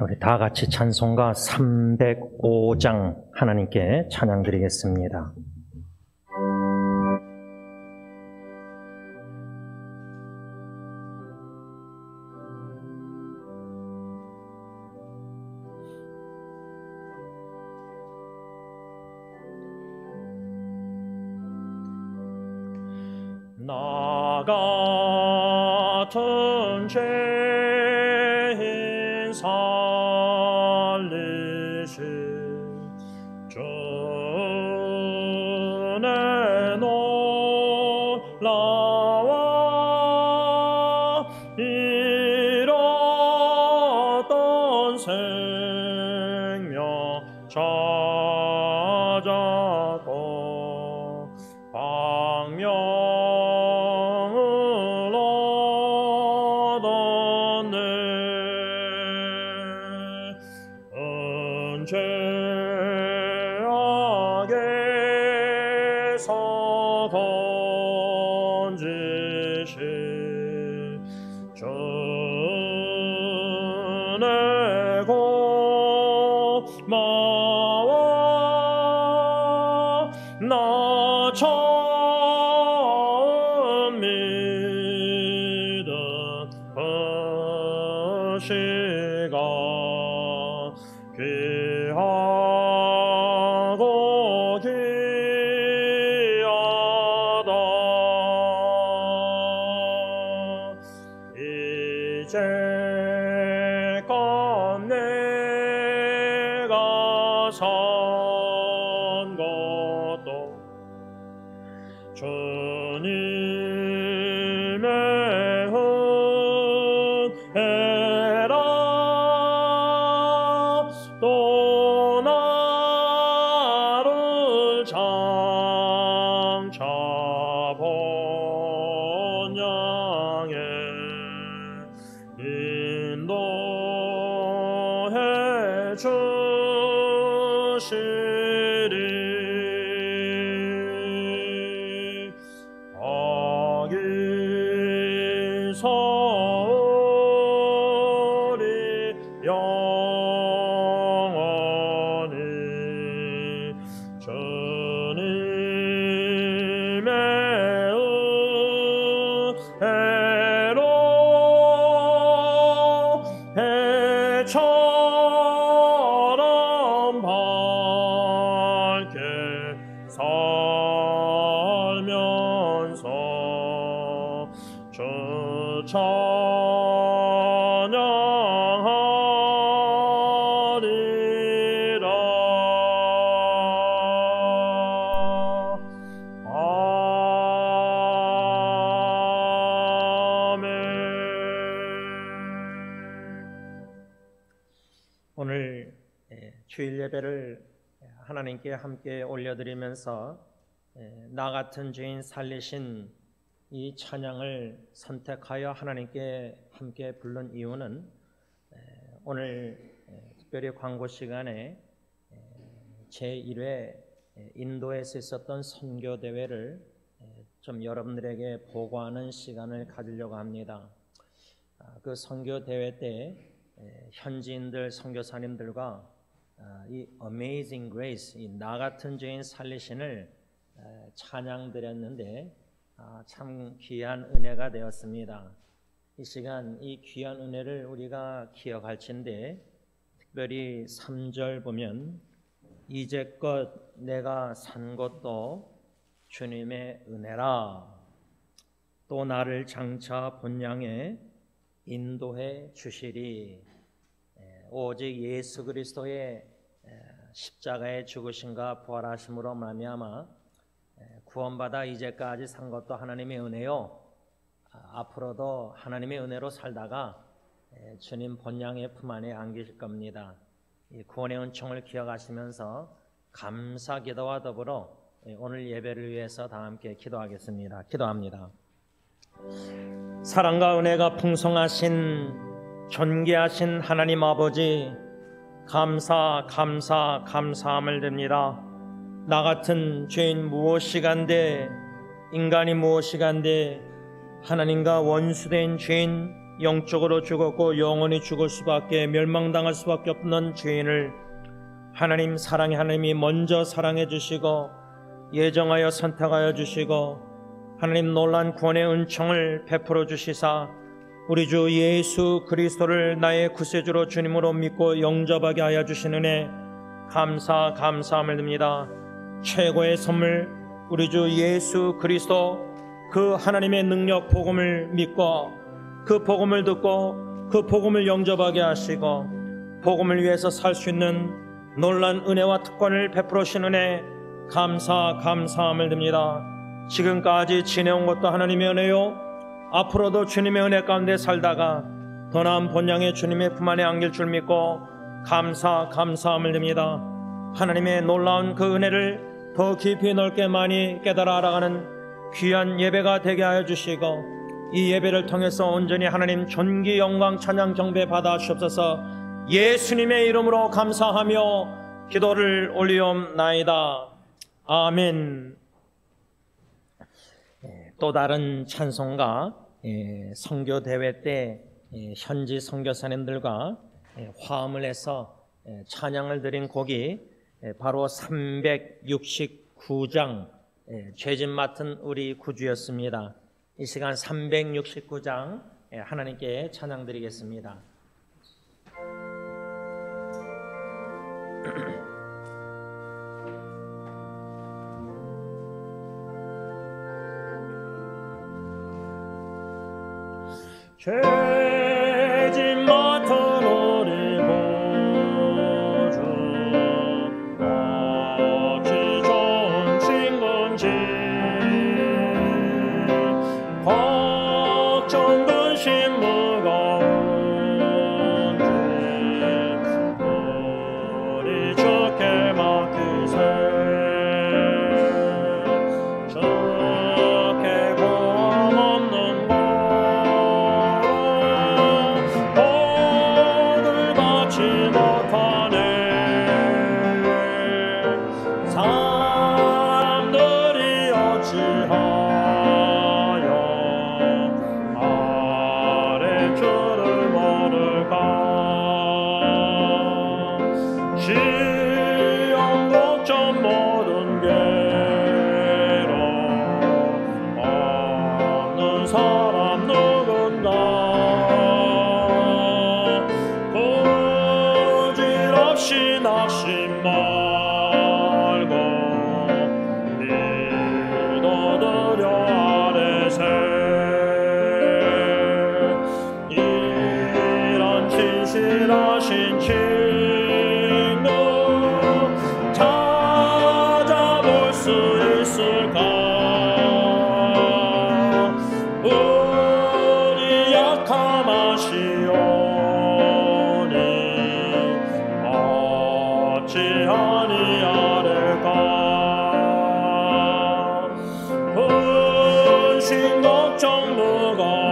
우리 다 같이 찬송가 305장 하나님께 찬양 드리겠습니다. 나 같은 죄인 살리신 주의 놀라와 잃었던 생명 찾았고 방명을 얻었네. 죄악에서 건지신 주의 고마워. 나 처음 믿은 그 시간 귀하고 귀하다. 이제껏 내가 산 것도 주님의 은혜라. 또 나를 장차 본향에 인도해 주시리. 우리 영원히 주님의 은혜로 해처럼 밝게 살면서 주 찬양하리라. 아멘. 오늘 주일 예배를 하나님께 함께 올려드리면서 나 같은 죄인 살리신 이 찬양을 선택하여 하나님께 함께 부른 이유는 오늘 특별히 광고 시간에 제1회 인도에서 있었던 선교대회를 좀 여러분들에게 보고하는 시간을 가지려고 합니다. 그 선교대회 때 현지인들, 선교사님들과 이 Amazing Grace, 이 나 같은 죄인 살리신을 찬양드렸는데 참 귀한 은혜가 되었습니다. 이 시간 이 귀한 은혜를 우리가 기억할진데 특별히 3절 보면 이제껏 내가 산 것도 주님의 은혜라. 또 나를 장차 본향에 인도해 주시리. 오직 예수 그리스도의 십자가의 죽으심과 부활하심으로 말미암아 구원받아 이제까지 산 것도 하나님의 은혜요, 앞으로도 하나님의 은혜로 살다가 주님 본향의 품 안에 안기실 겁니다. 이 구원의 은총을 기억하시면서 감사 기도와 더불어 오늘 예배를 위해서 다 함께 기도하겠습니다. 기도합니다. 사랑과 은혜가 풍성하신 존귀하신 하나님 아버지, 감사함을 드립니다. 나 같은 죄인 무엇이간데, 인간이 무엇이간데 하나님과 원수된 죄인 영적으로 죽었고 영원히 죽을 수밖에, 멸망당할 수밖에 없는 죄인을 하나님 사랑의 하나님이 먼저 사랑해 주시고 예정하여 선택하여 주시고 하나님 놀란 구원의 은총을 베풀어 주시사 우리 주 예수 그리스도를 나의 구세주로 주님으로 믿고 영접하게 하여 주신 은혜 감사함을 드립니다. 최고의 선물 우리 주 예수 그리스도, 그 하나님의 능력 복음을 믿고 그 복음을 듣고 그 복음을 영접하게 하시고 복음을 위해서 살 수 있는 놀란 은혜와 특권을 베풀어 주신 은혜 감사함을 드립니다. 지금까지 지내온 것도 하나님의 은혜요, 앞으로도 주님의 은혜 가운데 살다가 더 나은 본향의 주님의 품 안에 안길 줄 믿고 감사함을 드립니다. 하나님의 놀라운 그 은혜를 더 깊이 넓게 많이 깨달아 알아가는 귀한 예배가 되게 하여 주시고 이 예배를 통해서 온전히 하나님 존귀 영광 찬양 경배 받아 주옵소서. 예수님의 이름으로 감사하며 기도를 올리옵나이다. 아멘. 또 다른 찬송가, 선교대회 때 현지 선교사님들과 화음을 해서 찬양을 드린 곡이 바로 369장 죄짐 맡은 우리 구주였습니다. 이 시간 369장 하나님께 찬양 드리겠습니다. 죄짐 맡은 우리 구주 어찌 좋은 친구인지 걱정 근심 무거운지 우리 주께 맡기세. 주께 고함 없는 사람들이 어찌하여 아랫줄을 모를까. 시험 걱정 모든 괴로 없는 사람 누군가. 부질없이 낙심 말고 믿어드려 아래세. 이런 진실하신 친구 찾아볼 수 있을까. 우리 약함하시오니 어찌하니 아를까. 근심 걱정 무거운지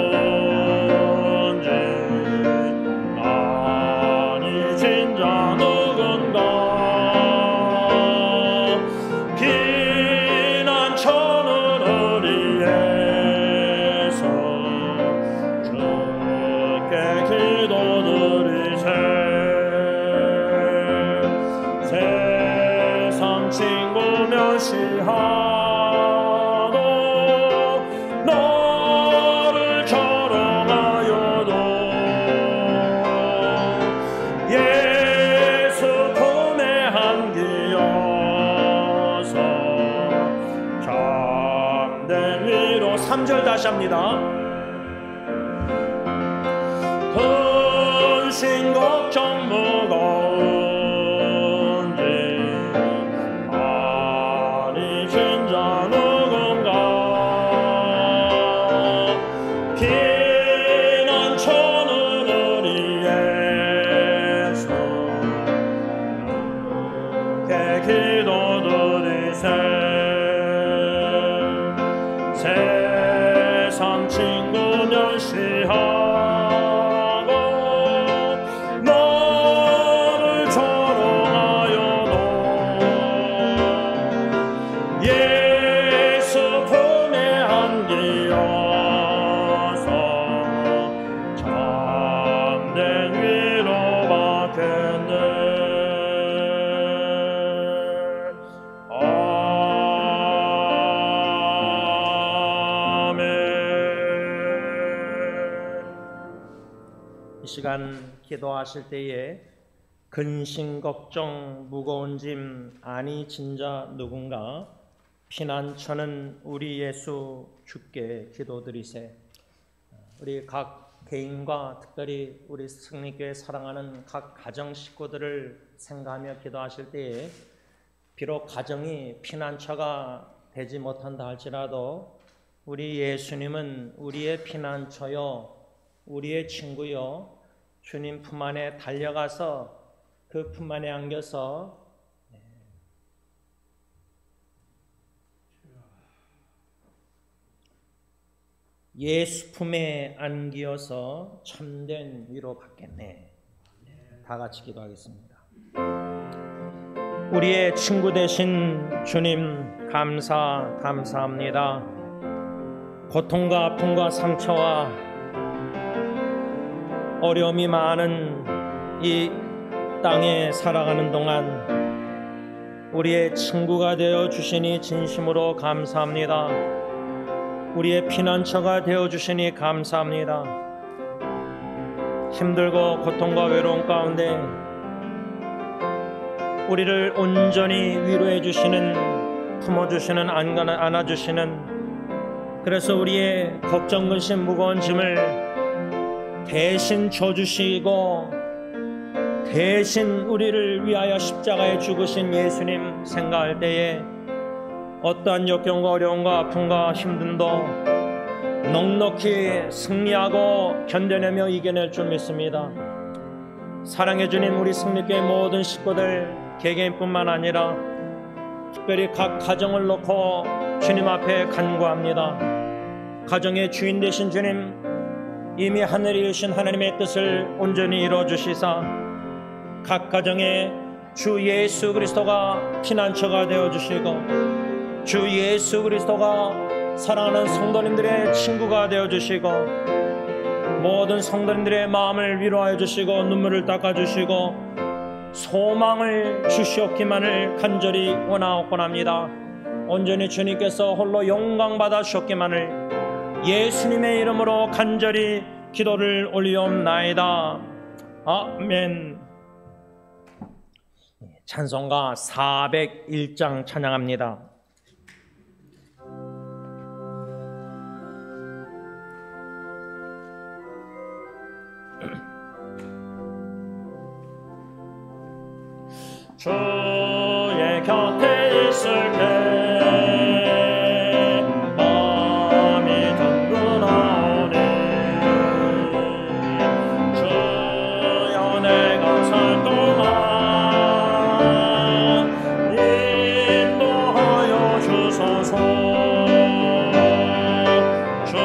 많이 진자 누군가. 피난처는 우리에서 주께 기도드리세. 세상 친구 멸시하고 너를 조롱하여도 예수 품에 안기어서 참된 위로. 3절 다시 합니다. 근심 걱정 무거운지 많이 진자 누군가. 피난처는 우리에서 주께 기도드리세. 세상 친구 멸시하고 너를 조롱하여도 예수 품에 안기어서 시간 기도하실 때에 근심 걱정 무거운 짐 아니 진자 누군가 피난처는 우리 예수 주께 기도드리세. 우리 각 개인과 특별히 우리 승리교회 사랑하는 각 가정 식구들을 생각하며 기도하실 때에 비록 가정이 피난처가 되지 못한다 할지라도 우리 예수님은 우리의 피난처요, 우리의 친구요, 주님 품 안에 달려가서 그 품 안에 안겨서 예수 품에 안기어서 참된 위로 받겠네. 다 같이 기도하겠습니다. 우리의 친구 되신 주님 감사합니다. 고통과 아픔과 상처와 어려움이 많은 이 땅에 살아가는 동안 우리의 친구가 되어 주시니 진심으로 감사합니다. 우리의 피난처가 되어 주시니 감사합니다. 힘들고 고통과 외로움 가운데 우리를 온전히 위로해 주시는, 품어주시는, 안아주시는, 그래서 우리의 걱정, 근심, 무거운 짐을 대신 져주시고 대신 우리를 위하여 십자가에 죽으신 예수님 생각할 때에 어떠한 역경과 어려움과 아픔과 힘듦도 넉넉히 승리하고 견뎌내며 이겨낼 줄 믿습니다. 사랑해 주님, 우리 승리교회 모든 식구들 개개인뿐만 아니라 특별히 각 가정을 놓고 주님 앞에 간구합니다. 가정의 주인 되신 주님, 이미 하늘에 계신 하나님의 뜻을 온전히 이루어주시사 각 가정에 주 예수 그리스도가 피난처가 되어주시고 주 예수 그리스도가 사랑하는 성도님들의 친구가 되어주시고 모든 성도님들의 마음을 위로하여 주시고 눈물을 닦아주시고 소망을 주시옵기만을 간절히 원하옵곤합니다. 온전히 주님께서 홀로 영광받아 주옵기만을 예수님의 이름으로 간절히 기도를 올리옵나이다. 아멘. 찬송가 401장 찬양합니다. 주의 곁에 있을 때 마음이 든든하오니 주여 내가 살 동안 인도하여 주소서. 주여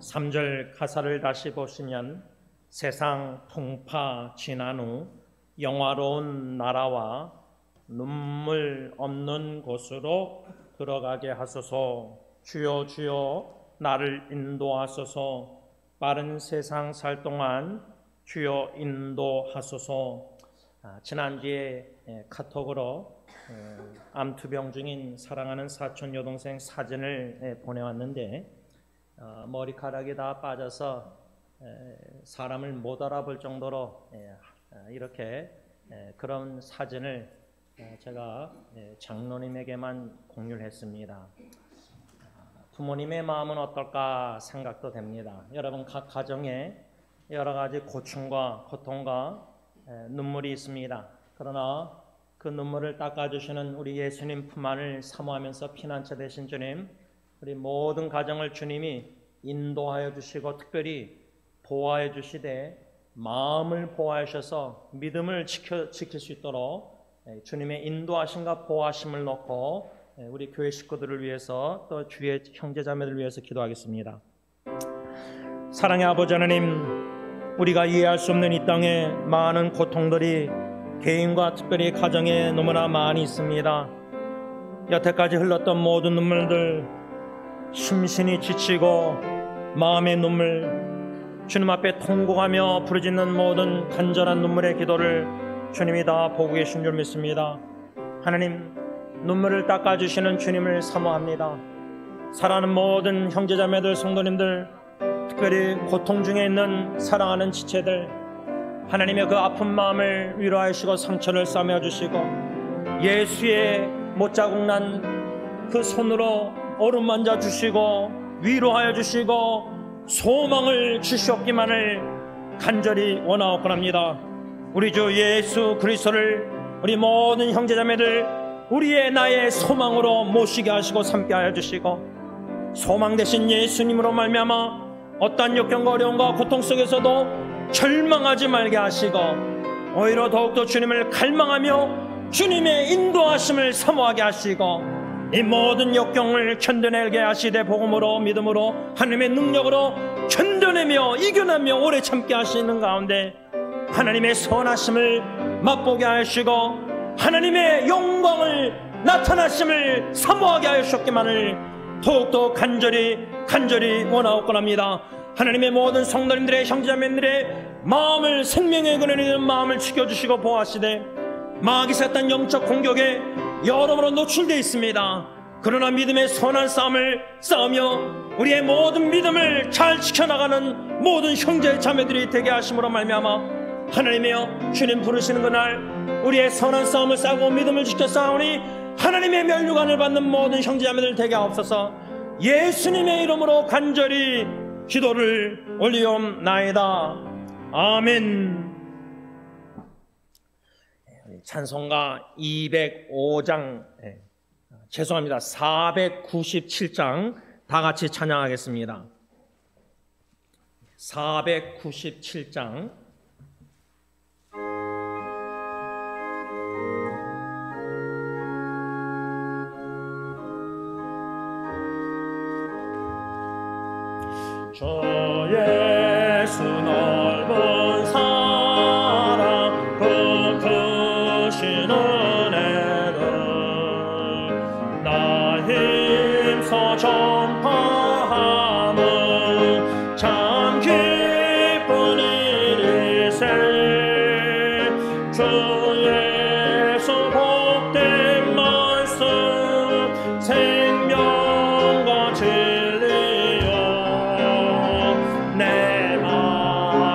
3절 가사를 다시 보시면 세상 풍파 지난 후 영화로운 나라와 눈물 없는 곳으로 들어가게 하소서. 주여 주여 나를 인도하소서. 빠른 세상 살 동안 주여 인도하소서. 지난주에 카톡으로 암투병 중인 사랑하는 사촌 여동생 사진을 보내왔는데 머리카락이 다 빠져서 사람을 못 알아볼 정도로 이렇게 그런 사진을 제가 장로님에게만 공유를 했습니다. 부모님의 마음은 어떨까 생각도 됩니다. 여러분 각 가정에 여러 가지 고충과 고통과 눈물이 있습니다. 그러나 그 눈물을 닦아주시는 우리 예수님 품 안을 사모하면서 피난처 되신 주님, 우리 모든 가정을 주님이 인도하여 주시고 특별히 보호하여 주시되 마음을 보호하셔서 믿음을 지킬 수 있도록 주님의 인도하심과 보호하심을 놓고 우리 교회 식구들을 위해서 또 주의 형제자매들을 위해서 기도하겠습니다. 사랑의 아버지 하나님, 우리가 이해할 수 없는 이 땅에 많은 고통들이 개인과 특별히 가정에 너무나 많이 있습니다. 여태까지 흘렀던 모든 눈물들, 심신이 지치고 마음의 눈물, 주님 앞에 통곡하며 부르짖는 모든 간절한 눈물의 기도를 주님이 다 보고 계신 줄 믿습니다. 하나님, 눈물을 닦아주시는 주님을 사모합니다. 사랑하는 모든 형제자매들, 성도님들, 특별히 고통 중에 있는 사랑하는 지체들, 하나님의 그 아픈 마음을 위로하시고 상처를 싸매어주시고 예수의 못자국 난 그 손으로 어루만져 주시고 위로하여 주시고 소망을 주시옵기만을 간절히 원하옵곤합니다. 우리 주 예수 그리스도를 우리 모든 형제자매들 우리의 나의 소망으로 모시게 하시고 삼게 하여 주시고 소망 되신 예수님으로 말미암아 어떠한 역경과 어려움과 고통 속에서도 절망하지 말게 하시고 오히려 더욱더 주님을 갈망하며 주님의 인도하심을 사모하게 하시고 이 모든 역경을 견뎌내게 하시되 복음으로 믿음으로 하나님의 능력으로 견뎌내며 이겨내며 오래 참게 하시는 가운데 하나님의 선하심을 맛보게 하시고 하나님의 영광을 나타나심을 사모하게 하셨기만을 더욱더 간절히 원하옵곤합니다. 하나님의 모든 성도님들의 형제자매들의 마음을 생명의 근원이 되는 마음을 지켜주시고 보호하시되 마귀 사탄 영적 공격에 여러모로 노출되어 있습니다. 그러나 믿음의 선한 싸움을 싸우며 우리의 모든 믿음을 잘 지켜나가는 모든 형제 자매들이 되게 하심으로 말미암아 하나님이여 주님 부르시는 그날 우리의 선한 싸움을 싸고 믿음을 지켜 싸우니 하나님의 면류관을 받는 모든 형제자매들 되게 하옵소서. 예수님의 이름으로 간절히 기도를 올리옵나이다. 아멘. 찬송가 205장, 죄송합니다, 497장 다 같이 찬양하겠습니다. 497장. 주 예수 넓은 사랑 그 크신 은혜를 나 힘써 전파함은 참 기쁜 일이세. 주 예수 복된 말씀 생명과 진리요 내 맘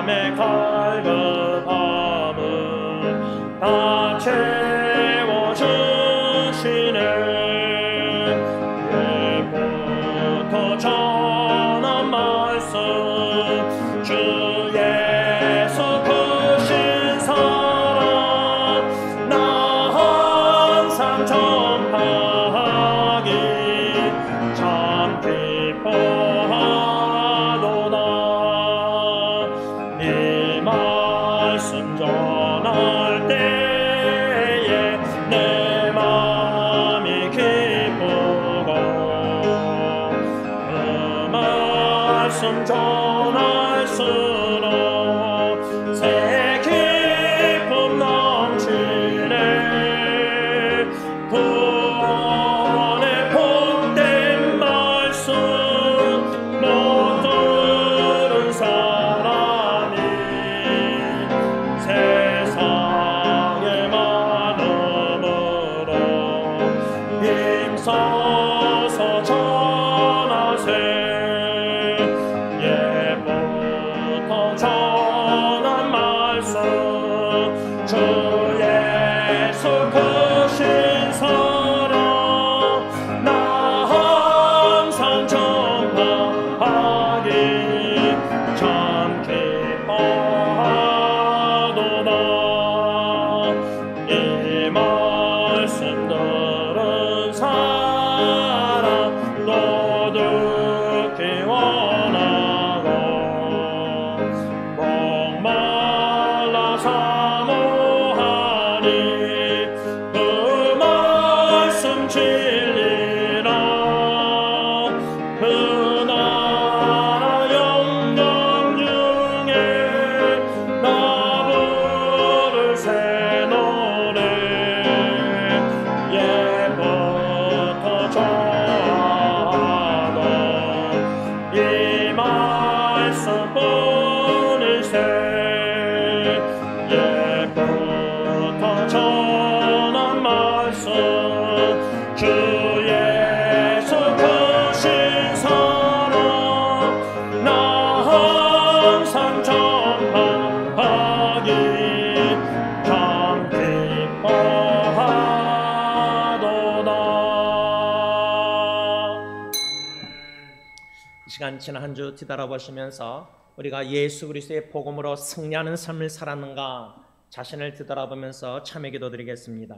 말씀 전할수록 새 기쁨 넘치네. 구원의 복된 말씀 못 들은 사람이 세상의 많음으로 힘써서 전하세. 예부터 전한 말씀 주 예수 크신 사랑 나 항상 전파하기 참 기뻐하도다. 이 말씀 들은 사람 또 듣기 원하고 목말라 사모하니 그 말씀 진리라. 그 나라 영광 중에 나 부를 새 노래. 예부터 전하던 이 말씀 뿐일세. 예부터 전한 말씀 주 예수 크신 사랑 나 항상 전파하기 참 기뻐하도다. 이 시간 지난 한 주 뒤돌아보시면서 우리가 예수 그리스도의 복음으로 승리하는 삶을 살았는가 자신을 뒤돌아보면서 참여 기도드리겠습니다.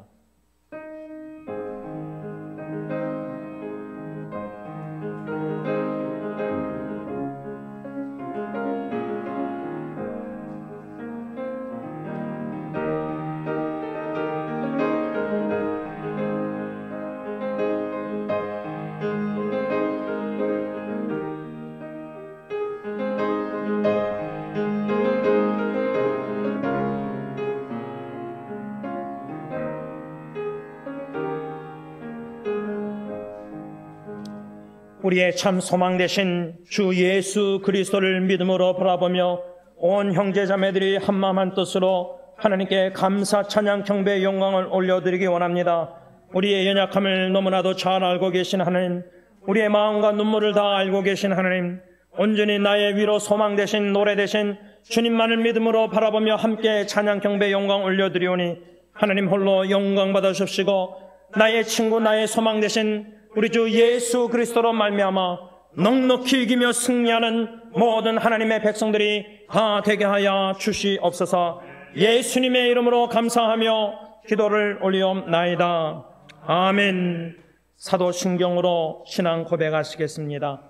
우리의 참 소망 되신 주 예수 그리스도를 믿음으로 바라보며 온 형제자매들이 한마음 한뜻으로 하나님께 감사 찬양 경배 영광을 올려드리기 원합니다. 우리의 연약함을 너무나도 잘 알고 계신 하나님, 우리의 마음과 눈물을 다 알고 계신 하나님, 온전히 나의 위로 소망 되신 노래 되신 주님만을 믿음으로 바라보며 함께 찬양 경배 영광 올려드리오니 하나님 홀로 영광 받으십시고 나의 친구 나의 소망 되신 우리 주 예수 그리스도로 말미암아 넉넉히 이기며 승리하는 모든 하나님의 백성들이 다 되게 하여 주시옵소서. 예수님의 이름으로 감사하며 기도를 올리옵나이다. 아멘. 사도신경으로 신앙 고백하시겠습니다.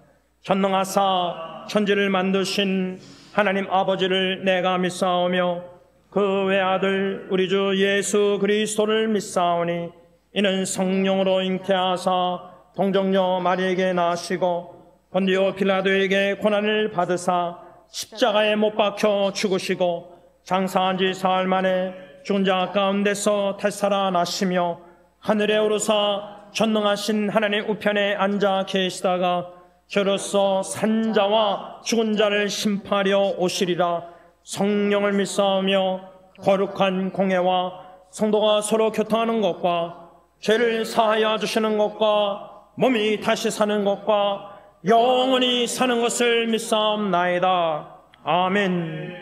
전능하사 천지를 만드신 하나님 아버지를 내가 믿사오며 그 외아들 우리 주 예수 그리스도를 믿사오니 이는 성령으로 잉태하사 동정녀 마리에게 나시고 본디오 빌라도에게 고난을 받으사 십자가에 못 박혀 죽으시고 장사한 지 사흘 만에 죽은 자 가운데서 탈살아나시며 하늘에 오르사 전능하신 하나님 우편에 앉아 계시다가 저로서 산자와 죽은 자를 심판하려 오시리라. 성령을 믿사오며 거룩한 공회와 성도가 서로 교통하는 것과 죄를 사하여 주시는 것과 몸이 다시 사는 것과 영원히 사는 것을 믿사옵나이다. 아멘.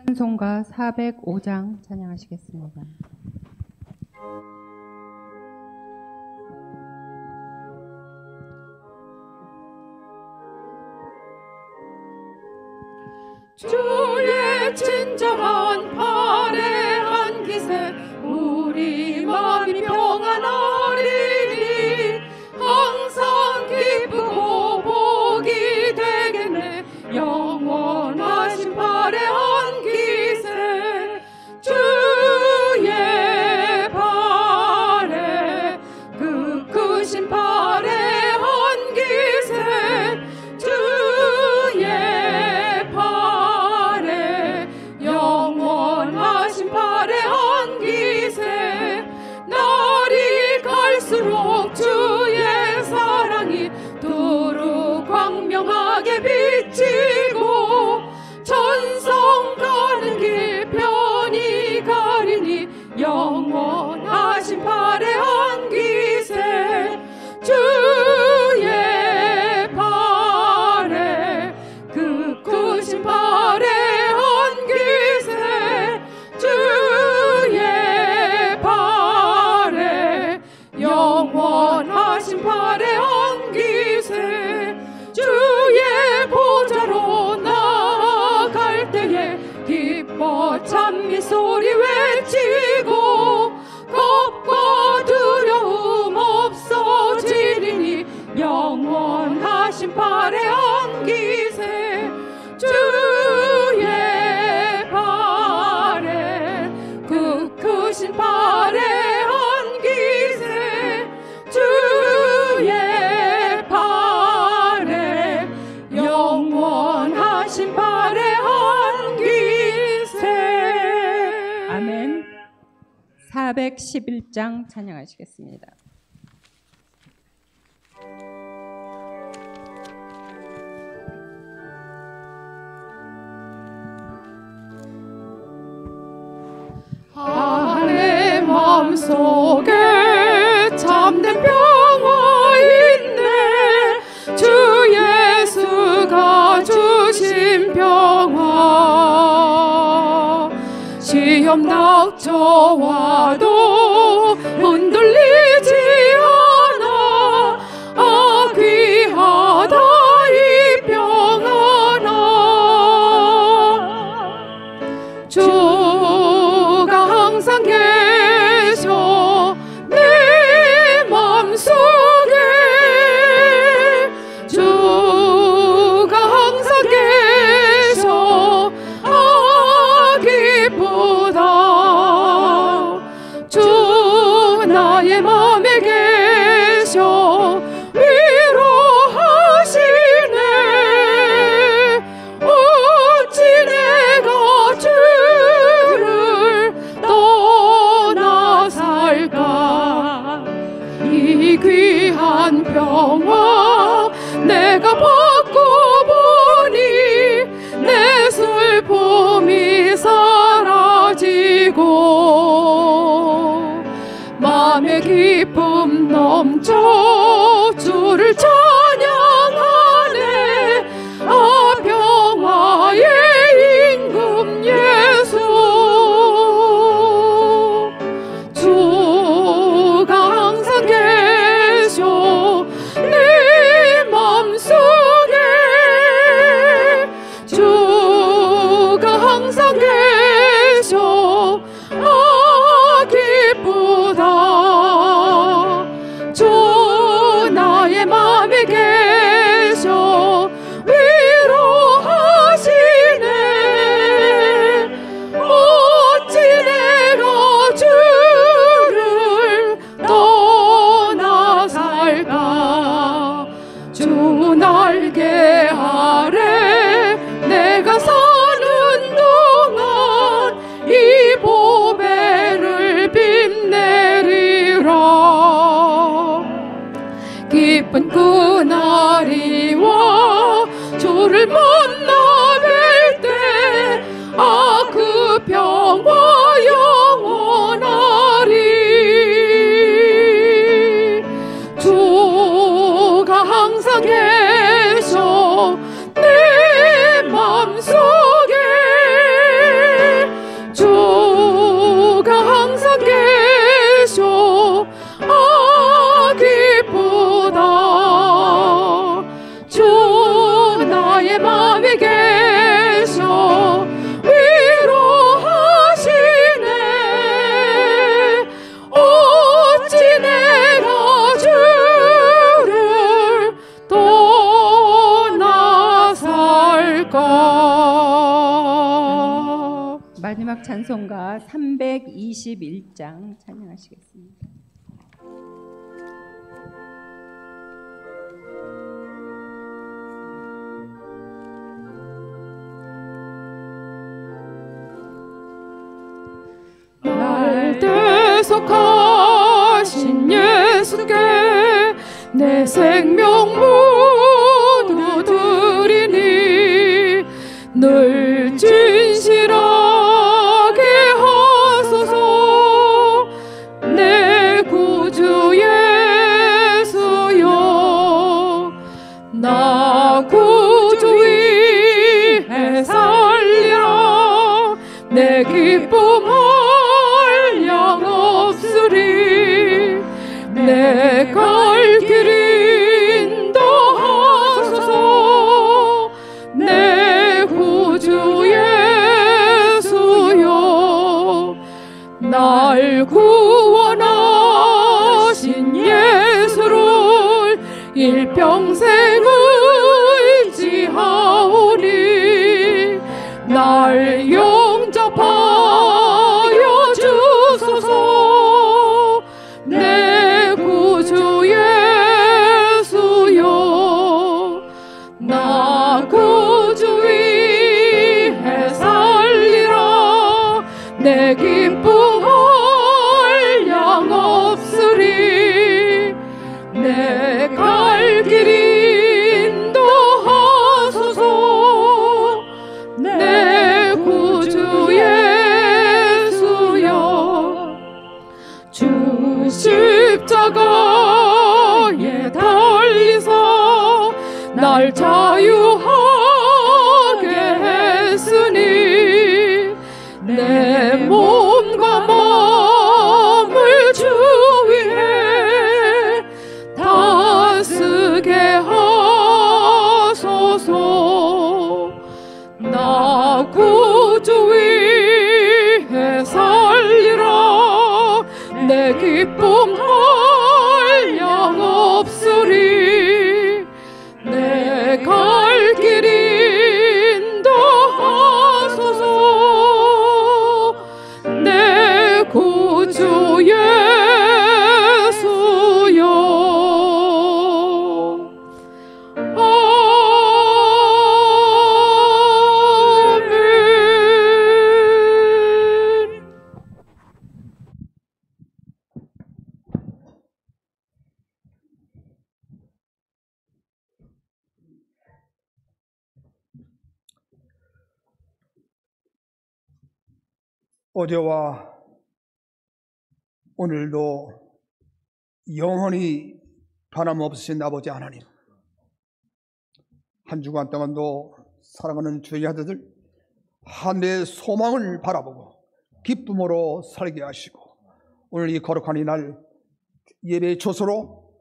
찬송가 405장 찬양하시겠습니다. 주의 친절한 팔에 안기세 우리 마음이 평안하리니 항상 기쁘고 복이 되겠네. 영원하신 팔에 안기세 주의 팔에 그 크신 팔에 안기세 주의 411장 찬양하시겠습니다. 내 마음속에 참된 평화 있네. 주 예수가 주신 평화. 시험 닥쳐와도 흔들리지 않아. 아 귀하다 이 평안아. 주가 항상 계셔 내 맘속에. 주가 항상 계셔 아 기쁘다. 주 나의 맘에 계셔 위로하시네. 어찌 내가 주를 떠나 살까. 이 귀한 평화 내가 받고 보니 내 슬픔이 사라지고 맘의 기쁨 넘쳐 주를 찬양하네. 아 평화의 임금 예수. 주가 항상 계셔 내 맘속에. 주가 항상 계셔 아 기쁘다. 주 나의 맘에 계셔 위로하시네. 어찌 내가 주를 떠나 살까. 주 날개 아래 내가 사는 동안 이 보배를 빛내리라. 기쁜 그날이 와 주를 만나 뵐 때 아 그 평화 영원하리. 주가 항상 계셔 내 맘속에. 주가 항상 계셔 아 기쁘다. 주 나의 맘에 계셔 위로하시네. 어찌 내가 주를 떠나 살까. 마지막 찬송가 321장 찬양하시겠습니다. 날 대속하신 예수께 내 생명 모두 드리니. 늘 진실하게 하소서 내 구주 예수여. 나 구주 위해 살리라. 내 기쁨 한량 없으리. 내 갈 길 인도하소서 내 구주 예수여. 날 구원하신 예수를 일평생 의지하오니. 날 영접하여 주소서 내 구주 예수여. 나 구주 위해 살리라. 내 기쁨 자유하게 했으니 내 몸과 마음을 주 위에 다스게 하소서. 나 구주 위에 살리라. 내 기쁨 한량 없으리. 내 갈 길 인도하소서. 내 구주 예수여. 아멘. 어제와 오늘도 영원히 변함없으신 아버지 하나님, 한 주간 동안도 사랑하는 주의 아들들 한 해의 소망을 바라보고 기쁨으로 살게 하시고, 오늘 이 거룩한 이날 예배의 초소로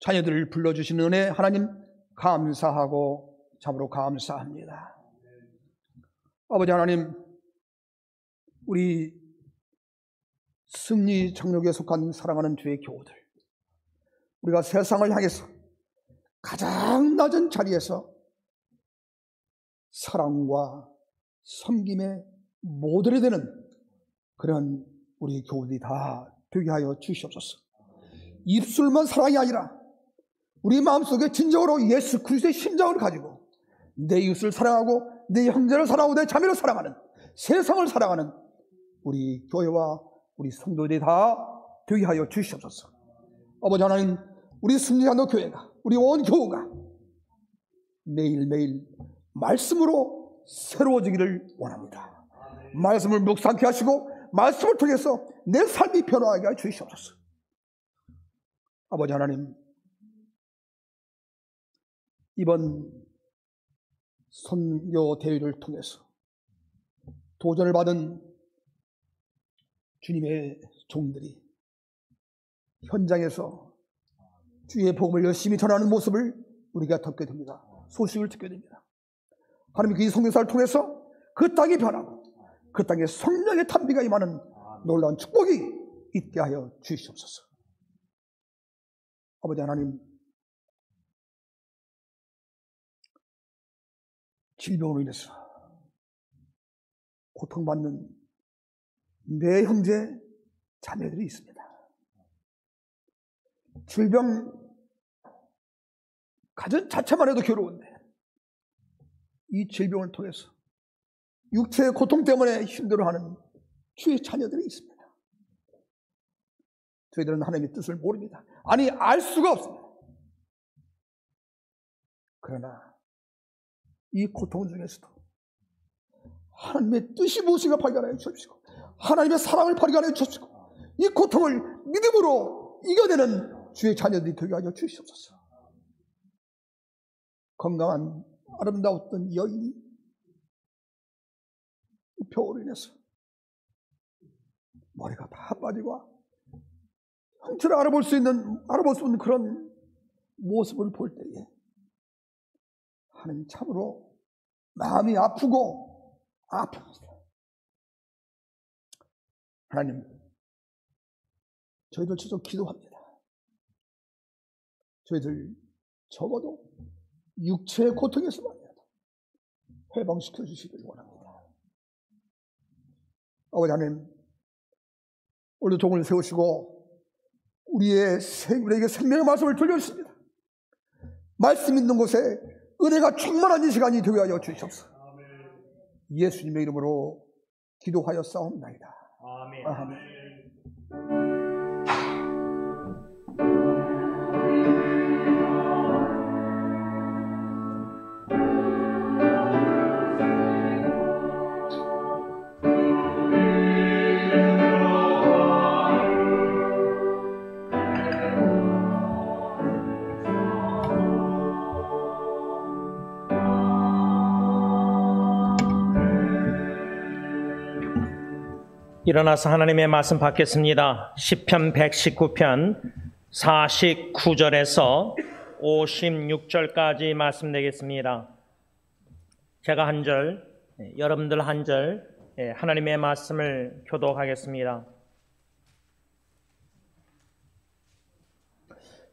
자녀들을 불러주신 은혜 하나님 감사하고 참으로 감사합니다. 아버지 하나님, 우리 승리 장로교에 속한 사랑하는 주의 교우들, 우리가 세상을 향해서 가장 낮은 자리에서 사랑과 섬김의 모델이 되는 그런 우리 교우들이 다 되게 하여 주시옵소서. 입술만 사랑이 아니라 우리 마음속에 진정으로 예수 그리스도의 심장을 가지고 내 이웃을 사랑하고 내 형제를 사랑하고 내 자매를 사랑하는, 세상을 사랑하는 우리 교회와 우리 성도들이 다 되게 하여 주시옵소서. 아버지 하나님, 우리 승리한도 교회가, 우리 온 교우가 매일매일 말씀으로 새로워지기를 원합니다. 말씀을 묵상케 하시고 말씀을 통해서 내 삶이 변화하게 하여 주시옵소서. 아버지 하나님, 이번 선교 대회를 통해서 도전을 받은 주님의 종들이 현장에서 주의 복음을 열심히 전하는 모습을 우리가 듣게 됩니다. 소식을 듣게 됩니다. 하나님, 이 성경사를 통해서 그 땅이 변하고 그 땅에 성령의 탄비가 임하는 놀라운 축복이 있게 하여 주시옵소서. 아버지 하나님, 질병으로 인해서 고통받는 내 형제 자매들이 있습니다. 질병 가진 자체만 해도 괴로운데 이 질병을 통해서 육체의 고통 때문에 힘들어하는 주의 자녀들이 있습니다. 저희들은 하나님의 뜻을 모릅니다. 아니, 알 수가 없습니다. 그러나 이 고통 중에서도 하나님의 뜻이 무엇인가 발견하여 주십시오. 하나님의 사랑을 발견하여 주십시오. 이 고통을 믿음으로 이겨내는 주의 자녀들이 되게 하여 주시옵소서. 건강한 아름다웠던 여인이 병으로 인해서 머리가 다 빠지고 형체를 알아볼 수 없는 그런 모습을 볼 때에 하나님, 참으로 마음이 아프고 아픕니다. 하나님, 저희들 계속 기도합니다. 저희들 적어도 육체의 고통에서만이라도 해방시켜 주시길 원합니다. 아버지 하나님, 오늘도 종을 세우시고 우리에게 생명의 말씀을 들려주십니다. 말씀 있는 곳에 은혜가 충만한 이 시간이 되게 하여 주시옵소서. 예수님의 이름으로 기도하여 싸움나이다. 아멘. 아멘. 일어나서 하나님의 말씀 받겠습니다. 시편 119편 49절에서 56절까지 말씀 내겠습니다. 제가 한 절, 여러분들 한 절, 하나님의 말씀을 교독하겠습니다.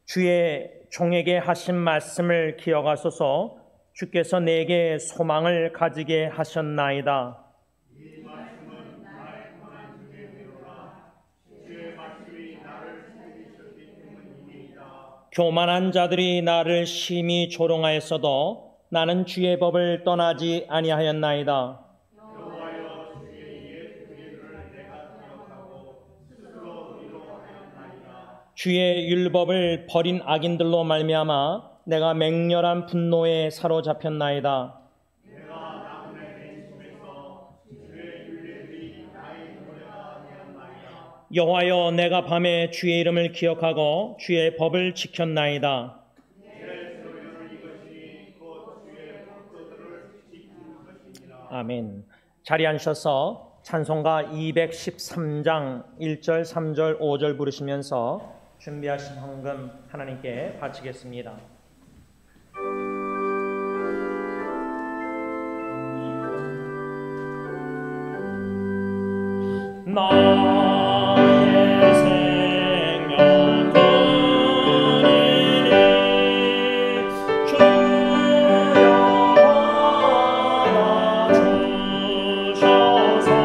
주의 종에게 하신 말씀을 기억하소서. 주께서 내게 소망을 가지게 하셨나이다. 교만한 자들이 나를 심히 조롱하였어도 나는 주의 법을 떠나지 아니하였나이다. 주의 율법을 버린 악인들로 말미암아 내가 맹렬한 분노에 사로잡혔나이다. 여호와여, 내가 밤에 주의 이름을 기억하고 주의 법을 지켰나이다. 아멘. 자리에 앉으셔서 찬송가 213장 1절, 3절, 5절 부르시면서 준비하신 헌금 하나님께 바치겠습니다. 나의 생명 드리니 주여 받아주셔서 세상 사랑 달동안 찬송하게 하소서. 나의 음성 들으니 주여 받아주셔서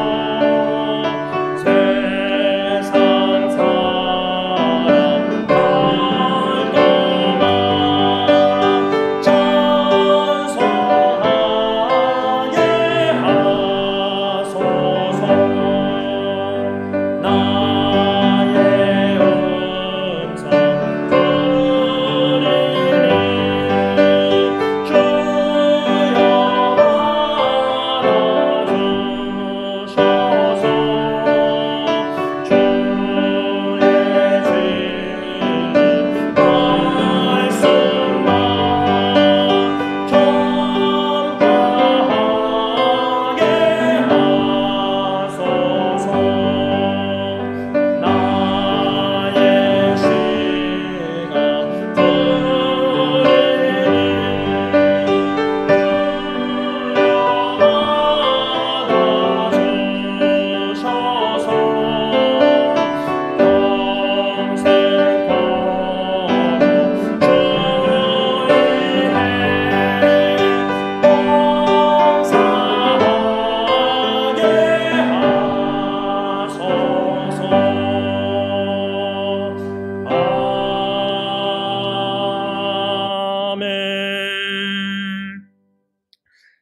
주의 진리 말씀만 전파하게 하소서. 나의 시간 들으니 받아주셔서 영생하고 주의 봉사하게 하소서. 아멘.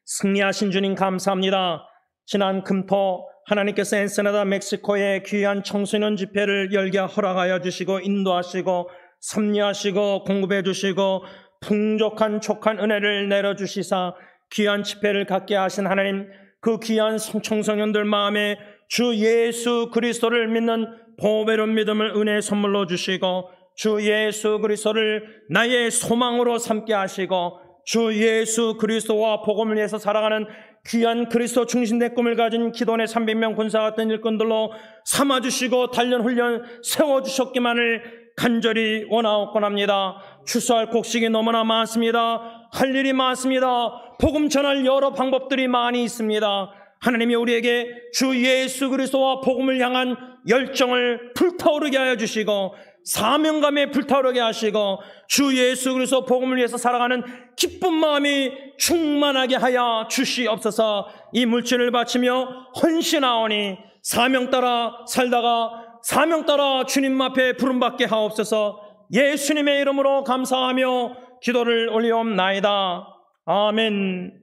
승리하신 주님 감사합니다. 지난 금토 하나님께서 엔세나다 멕시코의 귀한 청소년 집회를 열게 허락하여 주시고 인도하시고 섭리하시고 공급해 주시고 풍족한 족한 은혜를 내려주시사 귀한 집회를 갖게 하신 하나님, 그 귀한 청소년들 마음에 주 예수 그리스도를 믿는 보배로운 믿음을 은혜의 선물로 주시고 주 예수 그리스도를 나의 소망으로 삼게 하시고 주 예수 그리스도와 복음을 위해서 살아가는 귀한 그리스도 중심된 꿈을 가진 기도원의 300명 군사 같은 일꾼들로 삼아주시고 단련 훈련 세워주셨기만을 간절히 원하옵곤합니다. 추수할 곡식이 너무나 많습니다. 할 일이 많습니다. 복음 전할 여러 방법들이 많이 있습니다. 하나님이 우리에게 주 예수 그리스도와 복음을 향한 열정을 불타오르게 하여 주시고 사명감에 불타오르게 하시고 주 예수 그리스도 복음을 위해서 살아가는 기쁜 마음이 충만하게 하여 주시옵소서. 이 물질을 바치며 헌신하오니 사명 따라 살다가 사명 따라 주님 앞에 부름받게 하옵소서. 예수님의 이름으로 감사하며 기도를 올리옵나이다. 아멘.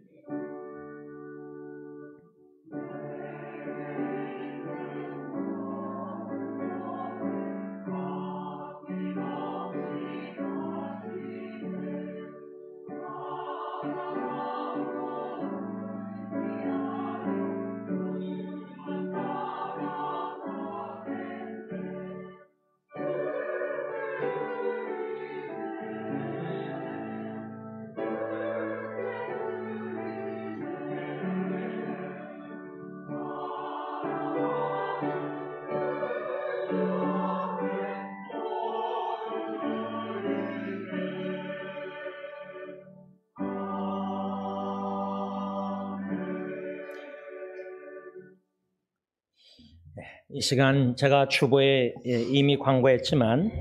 이 시간 제가 주보에 이미 광고했지만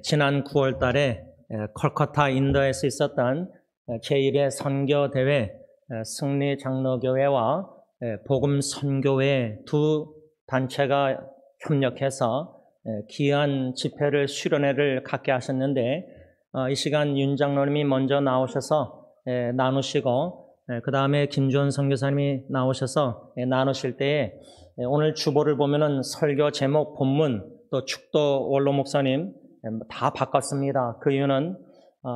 지난 9월 달에 콜카타 인도에서 있었던 제1회 선교대회 승리장로교회와 복음선교회 두 단체가 협력해서 귀한 집회를 수련회를 갖게 하셨는데 이 시간 윤 장로님이 먼저 나오셔서 나누시고 그 다음에 김주원 선교사님이 나오셔서 나누실 때에 오늘 주보를 보면은 설교 제목, 본문, 또 축도 원로 목사님 다 바꿨습니다. 그 이유는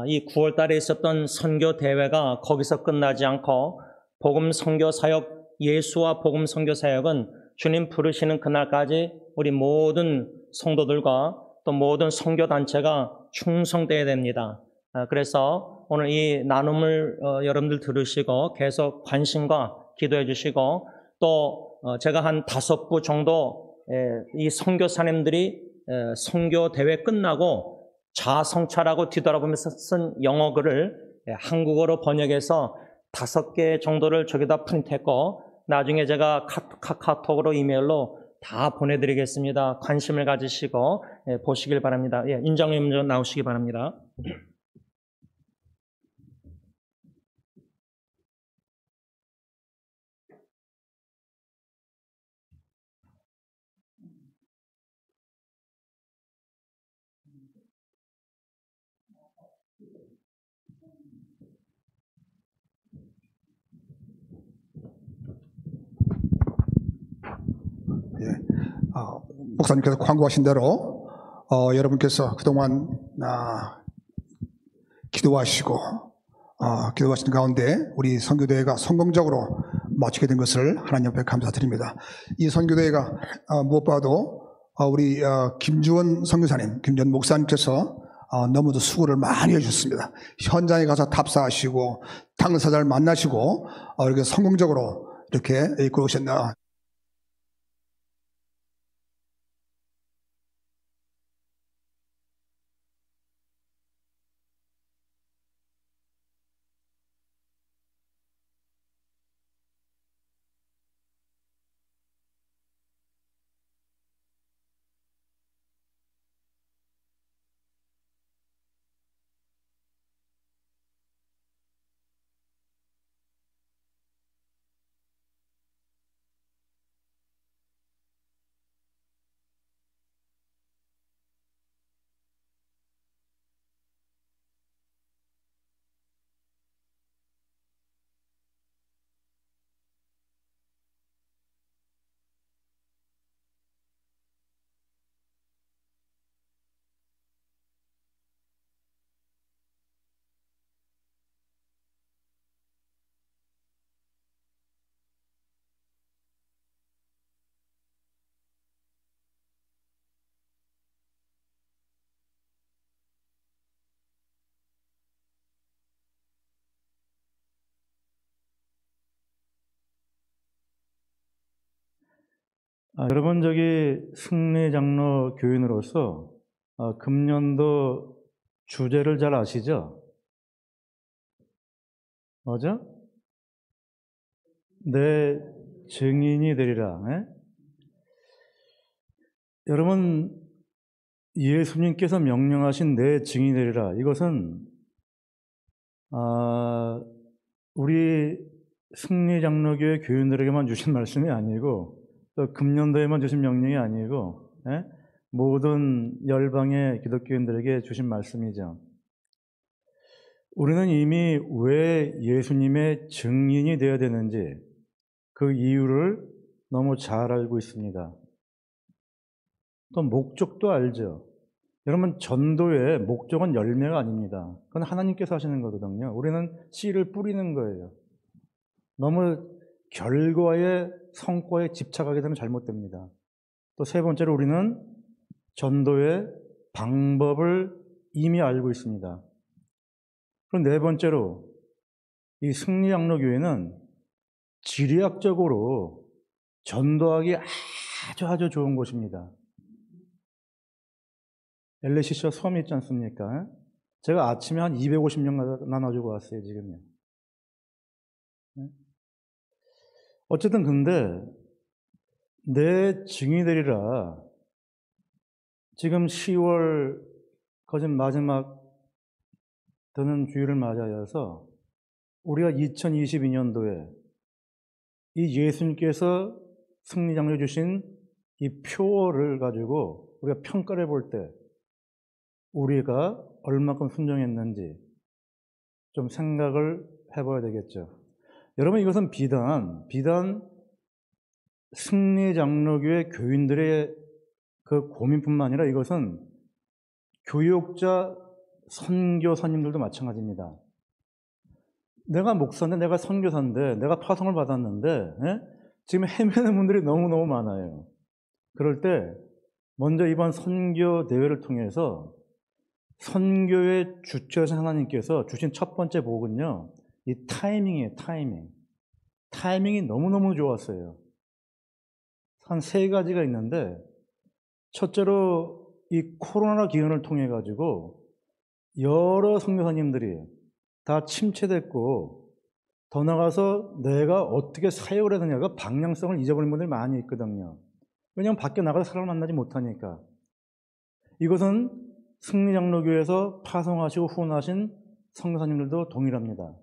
이 9월 달에 있었던 선교 대회가 거기서 끝나지 않고 복음 선교 사역, 예수와 복음 선교 사역은 주님 부르시는 그날까지 우리 모든 성도들과 또 모든 선교 단체가 충성돼야 됩니다. 그래서 오늘 이 나눔을 여러분들 들으시고 계속 관심과 기도해 주시고 또 제가 한 5부 정도 이 선교사님들이 선교 대회 끝나고 자성찰하고 뒤돌아보면서 쓴 영어 글을 한국어로 번역해서 5개 정도를 저기다 프린트했고 나중에 제가 카카오톡으로 이메일로 다 보내드리겠습니다. 관심을 가지시고 보시길 바랍니다. 인장님 먼저 나오시기 바랍니다. 목사님께서 광고하신 대로 여러분께서 그동안 기도하시고 기도하신 가운데 우리 선교대회가 성공적으로 마치게 된 것을 하나님 앞에 감사드립니다. 이 선교대회가 무엇보다도 우리 김주원 선교사님, 김주원 목사님께서 너무도 수고를 많이 해주셨습니다. 현장에 가서 답사하시고 당사자를 만나시고 이렇게 성공적으로 이렇게 이끌어 오셨나. 여러분 승리장로 교인으로서 금년도 주제를 잘 아시죠? 뭐죠? 내 증인이 되리라. 여러분 예수님께서 명령하신 내 증인이 되리라. 이것은 우리 승리장로교회 교인들에게만 주신 말씀이 아니고 또 금년도에만 주신 명령이 아니고 모든 열방의 기독교인들에게 주신 말씀이죠. 우리는 이미 왜 예수님의 증인이 되어야 되는지 그 이유를 너무 잘 알고 있습니다. 또 목적도 알죠. 여러분 전도의 목적은 열매가 아닙니다. 그건 하나님께서 하시는 거거든요. 우리는 씨를 뿌리는 거예요. 너무 결과의 성과에 집착하게 되면 잘못됩니다. 또 세 번째로 우리는 전도의 방법을 이미 알고 있습니다. 그리고 네 번째로 이 승리장로교회는 지리학적으로 전도하기 아주 좋은 곳입니다. 엘레시시아 섬이 있지 않습니까? 제가 아침에 한 250명 나눠주고 왔어요, 지금요. 어쨌든 근데 내 증인이 되리라. 지금 10월 거진 마지막 드는 주일을 맞이하여서 우리가 2022년도에 이 예수님께서 승리장로 주신 이 표어를 가지고 우리가 평가를 해볼 때 우리가 얼마큼 순종했는지 좀 생각을 해봐야 되겠죠. 여러분, 이것은 비단 승리장로교회 교인들의 그 고민뿐만 아니라 이것은 교육자, 선교사님들도 마찬가지입니다. 내가 목사인데, 내가 선교사인데, 내가 파송을 받았는데, 지금 헤매는 분들이 너무너무 많아요. 그럴 때 먼저 이번 선교 대회를 통해서 선교의 주체이신 하나님께서 주신 첫 번째 복은요, 이 타이밍이에요. 타이밍이 너무너무 좋았어요. 한 3가지가 있는데, 첫째로 이 코로나 기운을 통해 가지고 여러 선교사님들이 다 침체됐고, 더 나가서 내가 어떻게 사역을 해야 되냐가 방향성을 잊어버린 분들이 많이 있거든요. 왜냐하면 밖에 나가서 사람을 만나지 못하니까. 이것은 승리장로교회에서 파송하시고 후원하신 선교사님들도 동일합니다.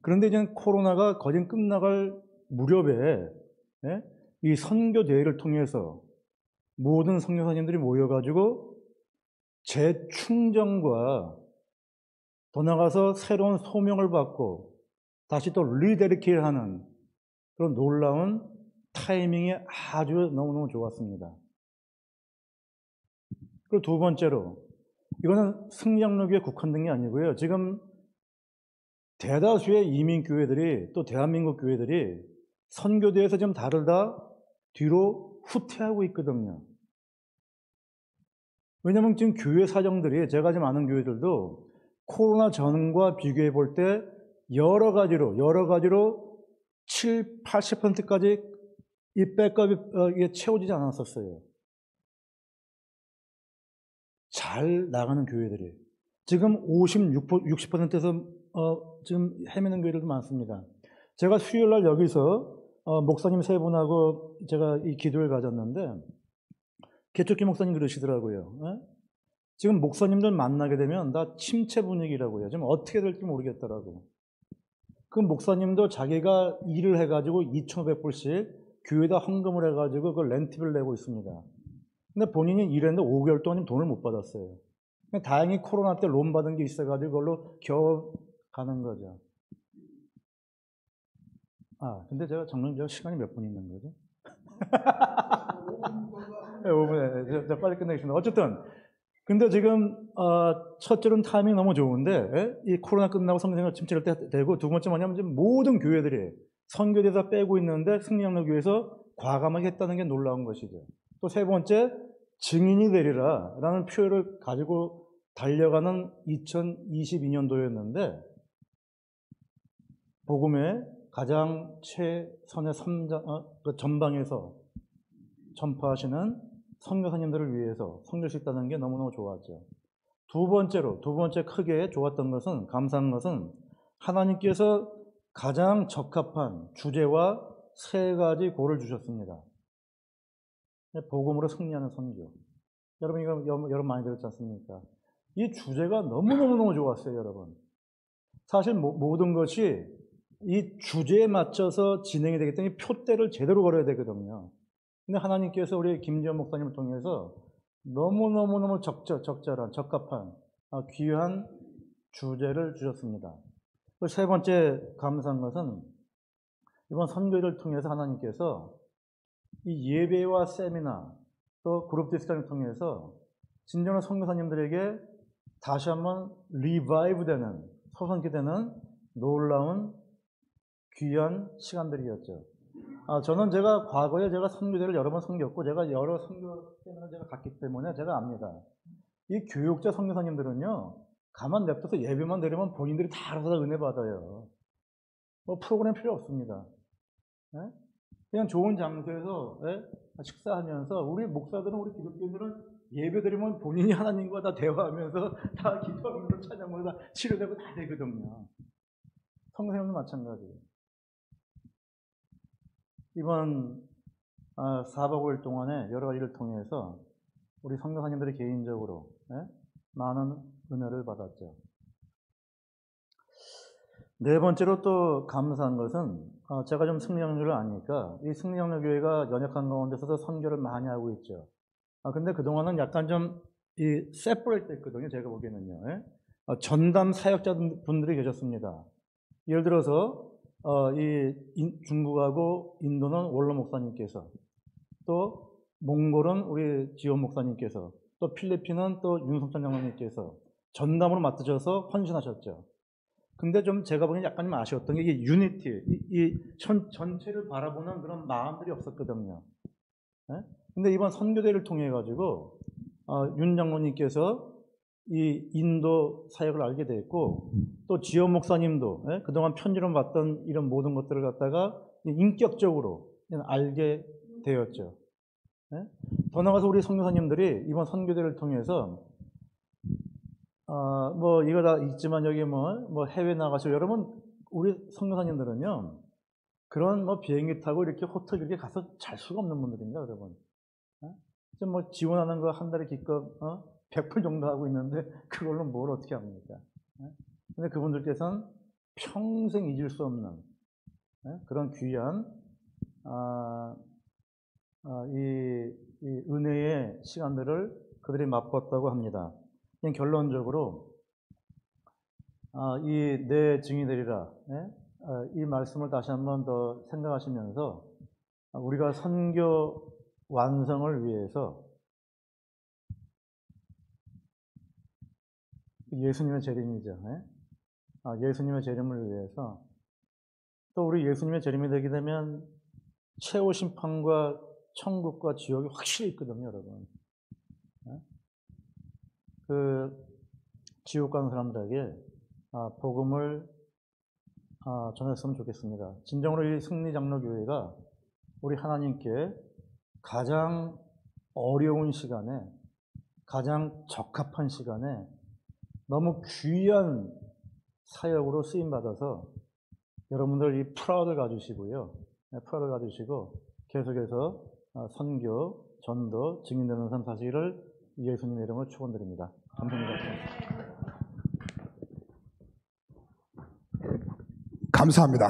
그런데 이제 코로나가 거진 끝나갈 무렵에 이 선교 대회를 통해서 모든 선교사님들이 모여가지고 재충전과 더 나가서 새로운 소명을 받고 다시 또 리데디케이트 하는 그런 놀라운 타이밍이 아주 너무너무 좋았습니다. 그리고 두 번째로, 이거는 승리장로교에 국한된 게 아니고요. 지금 대다수의 이민교회들이, 또 대한민국 교회들이 선교대에서 좀 다르다 뒤로 후퇴하고 있거든요. 왜냐하면 지금 교회 사정들이, 제가 지금 아는 교회들도 코로나 전과 비교해 볼 때 여러 가지로 7, 80%까지 이 백업이 채워지지 않았었어요. 잘 나가는 교회들이. 지금 60%에서 지금 헤매는 교회들도 많습니다. 제가 수요일 날 여기서 목사님 3분하고 제가 이 기도를 가졌는데, 개척기 목사님 그러시더라고요. 지금 목사님들 만나게 되면 다 침체 분위기라고요. 지금 어떻게 될지 모르겠더라고. 그 목사님도 자기가 일을 해가지고 2,500불씩 교회에다 헌금을 해가지고 그 렌트비를 내고 있습니다. 근데 본인이 일했는데 5개월 동안 돈을 못 받았어요. 다행히 코로나 때 론 받은 게 있어가지고 그걸로 겨우 가는 거죠. 근데 제가 정말 시간이 몇 분 있는 거죠? 네, 5분에. 제가 빨리 끝내겠습니다. 어쨌든, 근데 지금, 첫째로는 타이밍이 너무 좋은데, 이 코로나 끝나고 선교생활 침체될 때 되고, 두 번째 뭐냐면, 지금 모든 교회들이 선교대에서 빼고 있는데, 승리장로교회에서 과감하게 했다는 게 놀라운 것이죠. 또 세 번째, 증인이 되리라 라는 표현을 가지고 달려가는 2022년도였는데, 복음의 가장 최선의 전방에서 전파하시는 선교사님들을 위해서 섬길 수 있다는 게 너무너무 좋았죠. 두 번째 크게 좋았던 것은, 감사한 것은 하나님께서 가장 적합한 주제와 3가지 고를 주셨습니다. 복음으로 승리하는 선교. 여러분, 이거 여러분 많이 들었지 않습니까? 이 주제가 너무너무 좋았어요, 여러분. 사실 모든 것이 이 주제에 맞춰서 진행이 되기 때문에 표대를 제대로 걸어야 되거든요. 근데 하나님께서 우리 김지현 목사님을 통해서 너무너무 적절한, 적합한, 귀한 주제를 주셨습니다. 세 번째 감사한 것은 이번 선교를 통해서 하나님께서 이 예배와 세미나 또 그룹 디스크를 통해서 진정한 선교사님들에게 다시 한번 리바이브 되는, 소선케 되는 놀라운 귀한 시간들이었죠. 저는 제가 과거에 제가 선교대를 여러 번 섬겼고, 제가 여러 선교 세미나를 제가 갔기 때문에 제가 압니다. 이 교육자 선교사님들은요, 가만 냅둬서 예배만 드리면 본인들이 다 알아서 은혜 받아요. 프로그램 필요 없습니다. 그냥 좋은 장소에서 식사하면서, 우리 목사들은, 우리 기독교인들은 예배 드리면 본인이 하나님과 다 대화하면서 다 기도하면서 찬양하면서 다 치료되고 다 되거든요. 선교사님도 마찬가지예요. 이번 4박 5일 동안에 여러 가지를 통해서 우리 선교사님들이 개인적으로 많은 은혜를 받았죠. 네 번째로 또 감사한 것은 제가 좀 승리영역을 아니까 이 승리영역교회가 연약한 가운데 서서 선교를 많이 하고 있죠. 근데 그동안은 약간 좀 이 세퍼레이트 했거든요. 제가 보기에는요. 전담 사역자분들이 계셨습니다. 예를 들어서 중국하고 인도는 원로 목사님께서, 또 몽골은 우리 지원 목사님께서, 또 필리핀은 또 윤성찬 장로님께서 전담으로 맡으셔서 헌신하셨죠. 근데 좀 제가 보기엔 약간 좀 아쉬웠던 게 이게 유니티, 전체를 바라보는 그런 마음들이 없었거든요. 근데 이번 선교대를 통해 가지고 윤 장로님께서 이 인도 사역을 알게 됐고, 또 지원 목사님도 그동안 편지로 봤던 이런 모든 것들을 갖다가 인격적으로 알게 되었죠. 더 나아가서 우리 선교사님들이 이번 선교대를 통해서 뭐 이거 다 있지만 여기 뭐 해외 나가서 여러분 우리 선교사님들은요 그런 뭐 비행기 타고 이렇게 호텔 이렇게 가서 잘 수가 없는 분들입니다, 여러분. 좀 뭐 지원하는 거 한 달에 기껏 100불 정도 하고 있는데 그걸로 뭘 어떻게 합니까? 근데 그분들께서는 평생 잊을 수 없는 그런 귀한 이 은혜의 시간들을 그들이 맛봤다고 합니다. 그냥 결론적으로 이 내 증인이 되리라, 이 말씀을 다시 한번 더 생각하시면서 우리가 선교 완성을 위해서 예수님의 재림이죠. 예수님의 재림을 위해서, 또 우리 예수님의 재림이 되게 되면 최후 심판과 천국과 지옥이 확실히 있거든요, 여러분. 그 지옥 가는 사람들에게 복음을 전했으면 좋겠습니다. 진정으로 이 승리장로교회가 우리 하나님께 가장 어려운 시간에, 가장 적합한 시간에 너무 귀한 사역으로 쓰임받아서 여러분들 이 프라우드를 가지시고요. 프라우드를 가지시고 계속해서 선교, 전도, 증인되는 삶 사시기를 예수님의 이름으로 축원드립니다. 감사합니다. 감사합니다.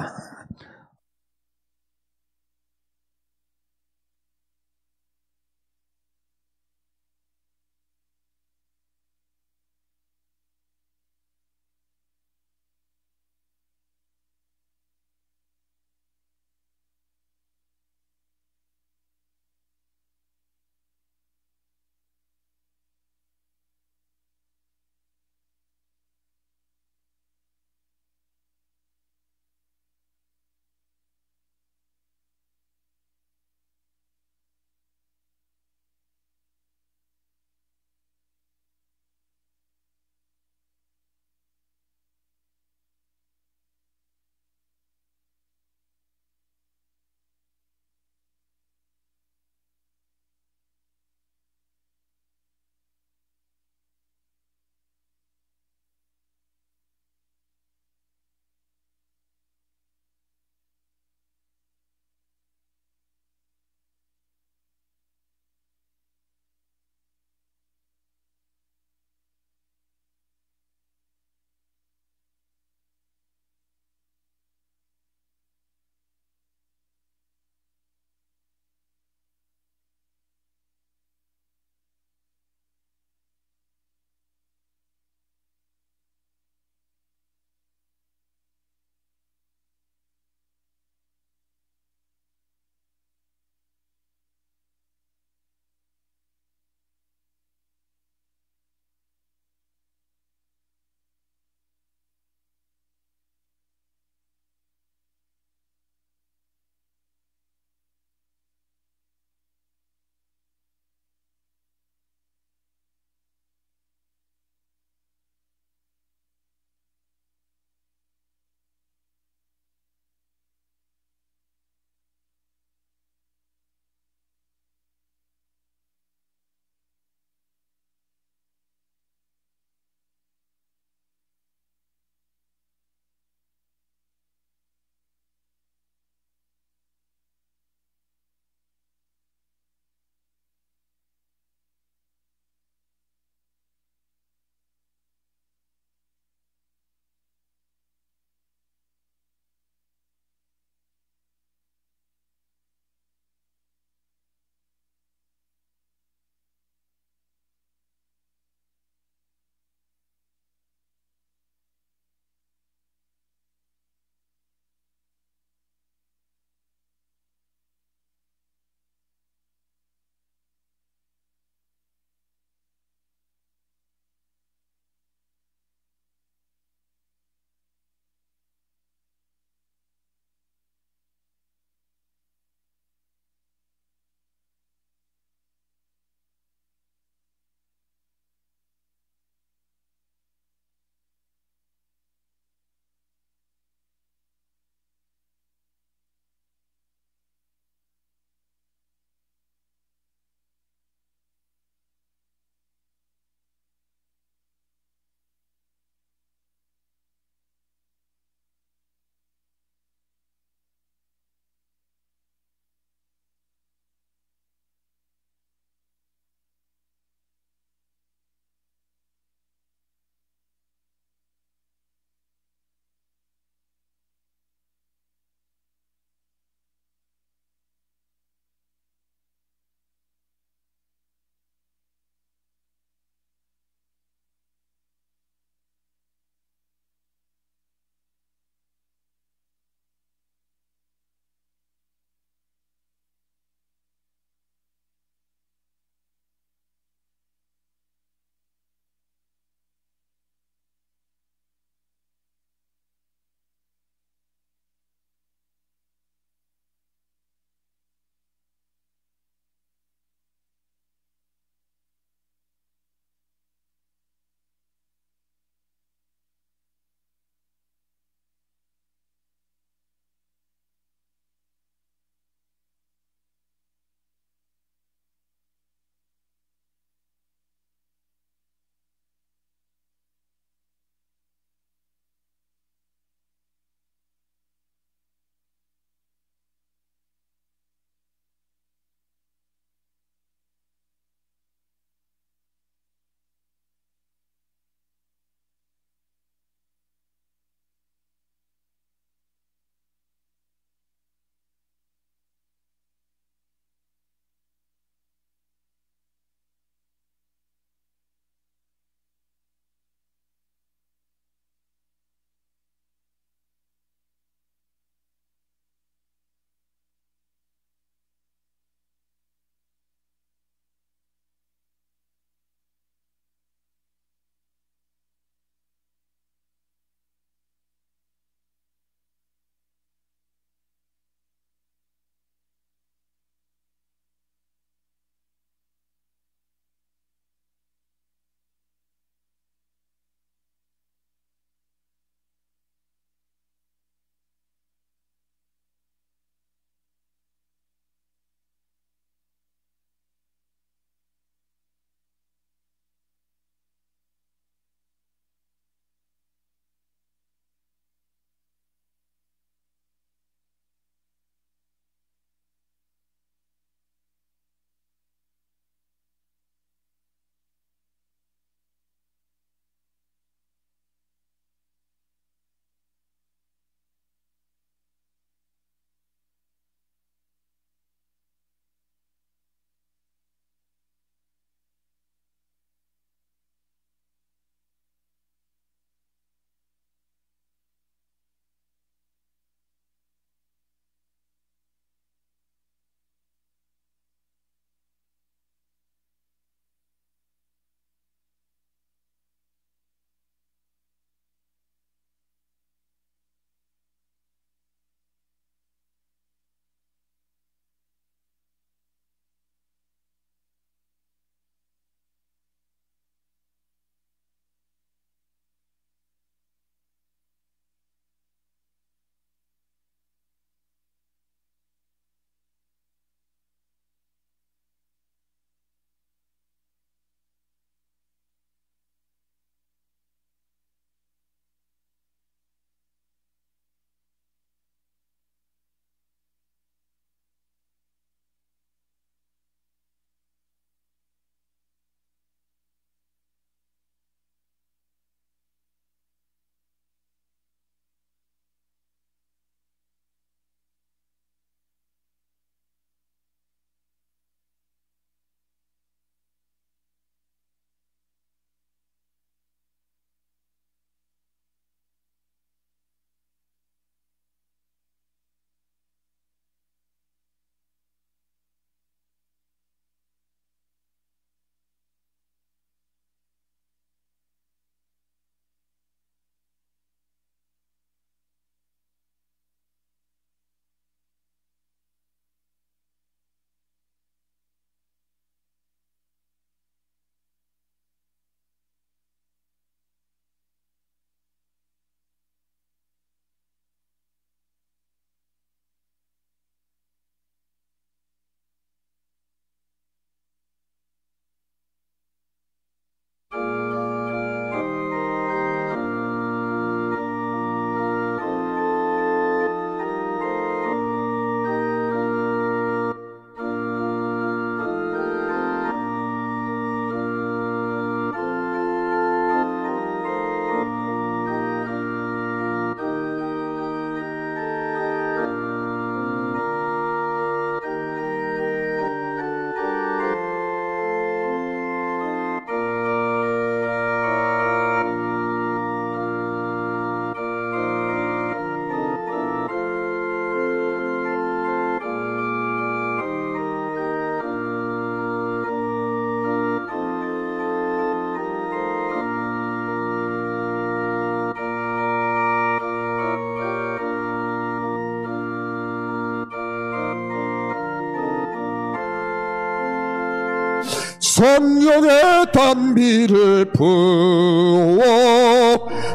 성령의 단비를 부어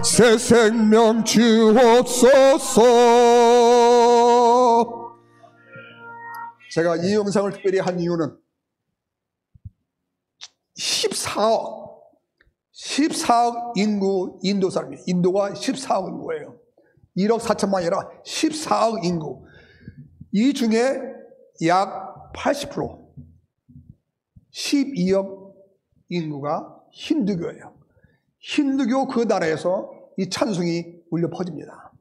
새 생명 주옵소서. 제가 이 영상을 특별히 한 이유는 14억 인구 인도 사람이에요. 인도가 14억 인구예요. 1억 4천만이 아니라 14억 인구. 이 중에 약 80%, 12억 인구가 힌두교예요. 힌두교 그 나라에서 이 찬송이 울려 퍼집니다.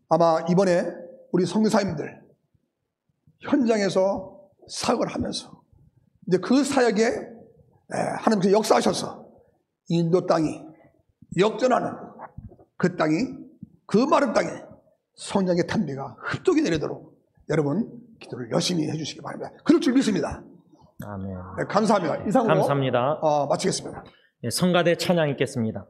아마 이번에 우리 선교사님들 현장에서 사역을 하면서 이제 그 사역에 하나님께서 역사하셔서 인도 땅이 역전하는 그 땅이, 그 마른 땅에 성령의 탄비가 흡족히 내리도록 여러분 기도를 열심히 해주시기 바랍니다. 그럴 줄 믿습니다. 아멘. 네, 감사합니다. 이상으로 감사합니다. 마치겠습니다. 예, 성가대 찬양 있겠습니다.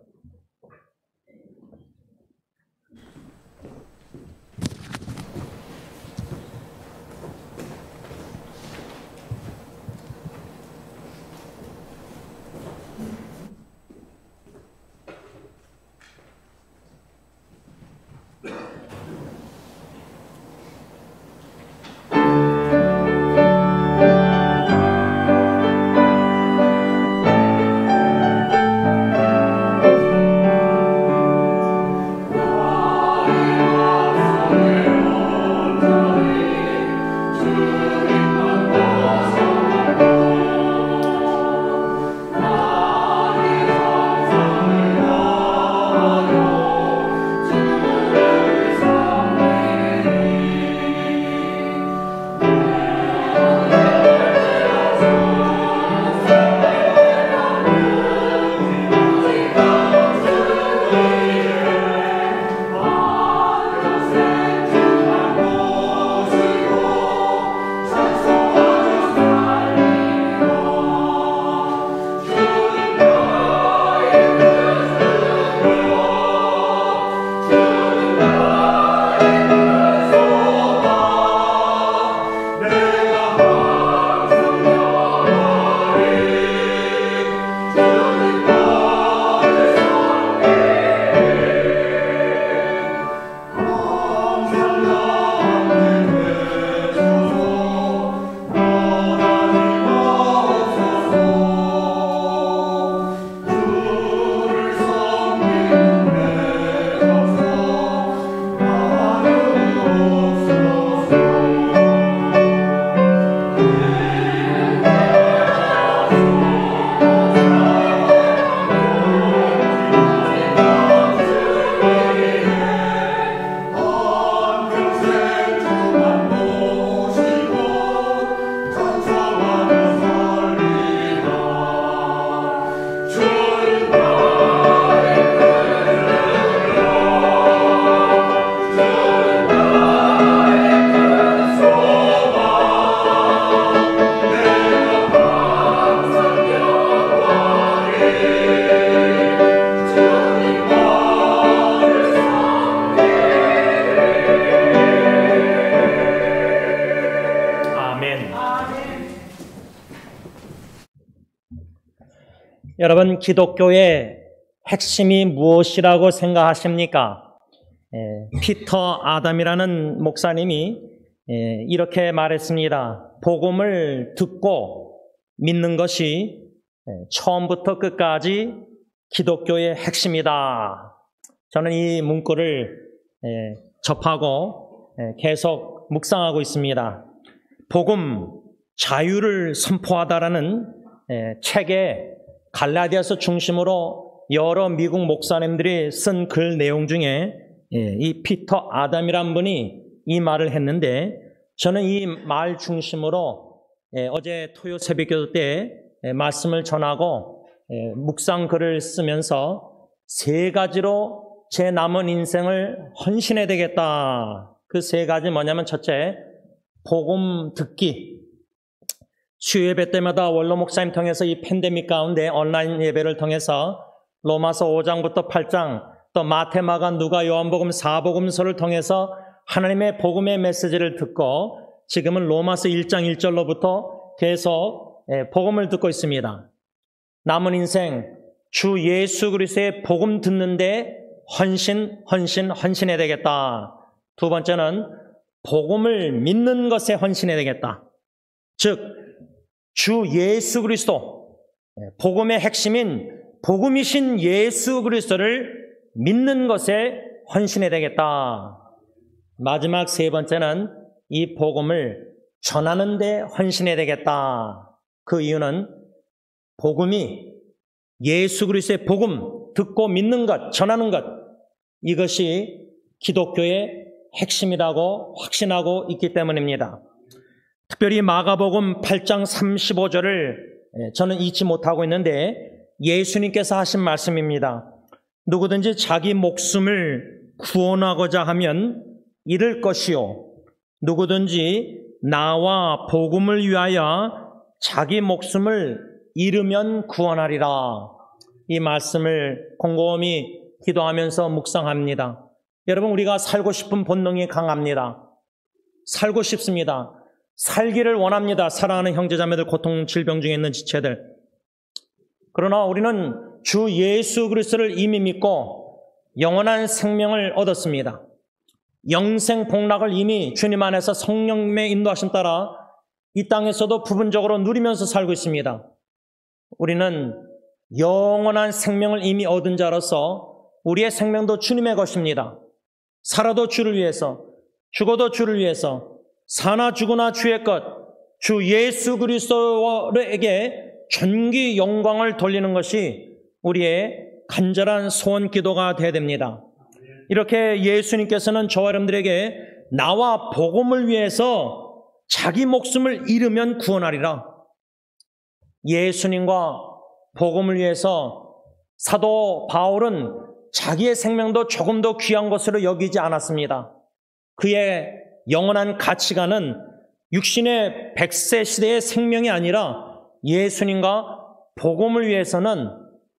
여러분, 기독교의 핵심이 무엇이라고 생각하십니까? 피터 아담이라는 목사님이 이렇게 말했습니다. 복음을 듣고 믿는 것이 처음부터 끝까지 기독교의 핵심이다. 저는 이 문구를 접하고 계속 묵상하고 있습니다. 복음, 자유를 선포하다라는 책에 갈라디아서 중심으로 여러 미국 목사님들이 쓴 글 내용 중에 이 피터 아담이란 분이 이 말을 했는데, 저는 이 말 중심으로 어제 토요 새벽기도 때 말씀을 전하고 묵상 글을 쓰면서 세 가지로 제 남은 인생을 헌신해야 되겠다. 그 세 가지 뭐냐면, 첫째, 복음 듣기. 수요 예배 때마다 원로 목사님 통해서 이 팬데믹 가운데 온라인 예배를 통해서 로마서 5장부터 8장, 또 마태, 마가, 누가, 요한복음 4복음서를 통해서 하나님의 복음의 메시지를 듣고, 지금은 로마서 1장 1절로부터 계속 복음을 듣고 있습니다. 남은 인생 주 예수 그리스도의 복음 듣는데 헌신해야 되겠다. 두 번째는 복음을 믿는 것에 헌신해야 되겠다. 즉, 주 예수 그리스도, 복음의 핵심인 복음이신 예수 그리스도를 믿는 것에 헌신해야 되겠다. 마지막 세 번째는 이 복음을 전하는 데 헌신해야 되겠다. 그 이유는 복음이 예수 그리스도의 복음, 듣고 믿는 것, 전하는 것, 이것이 기독교의 핵심이라고 확신하고 있기 때문입니다. 특별히 마가복음 8장 35절을 저는 잊지 못하고 있는데 예수님께서 하신 말씀입니다. 누구든지 자기 목숨을 구원하고자 하면 잃을 것이요, 누구든지 나와 복음을 위하여 자기 목숨을 잃으면 구원하리라. 이 말씀을 곰곰이 기도하면서 묵상합니다. 여러분, 우리가 살고 싶은 본능이 강합니다. 살고 싶습니다. 살기를 원합니다. 사랑하는 형제자매들, 고통, 질병 중에 있는 지체들. 그러나 우리는 주 예수 그리스도를 이미 믿고 영원한 생명을 얻었습니다. 영생 복락을 이미 주님 안에서 성령님의 인도하심 따라 이 땅에서도 부분적으로 누리면서 살고 있습니다. 우리는 영원한 생명을 이미 얻은 자로서 우리의 생명도 주님의 것입니다. 살아도 주를 위해서, 죽어도 주를 위해서, 사나 죽으나 주의 것, 주 예수 그리스도에게 전기 영광을 돌리는 것이 우리의 간절한 소원 기도가 되어야 됩니다. 이렇게 예수님께서는 저와 여러분들에게 나와 복음을 위해서 자기 목숨을 잃으면 구원하리라. 예수님과 복음을 위해서 사도 바울은 자기의 생명도 조금 더 귀한 것으로 여기지 않았습니다. 그의 영원한 가치관은 육신의 100세 시대의 생명이 아니라 예수님과 복음을 위해서는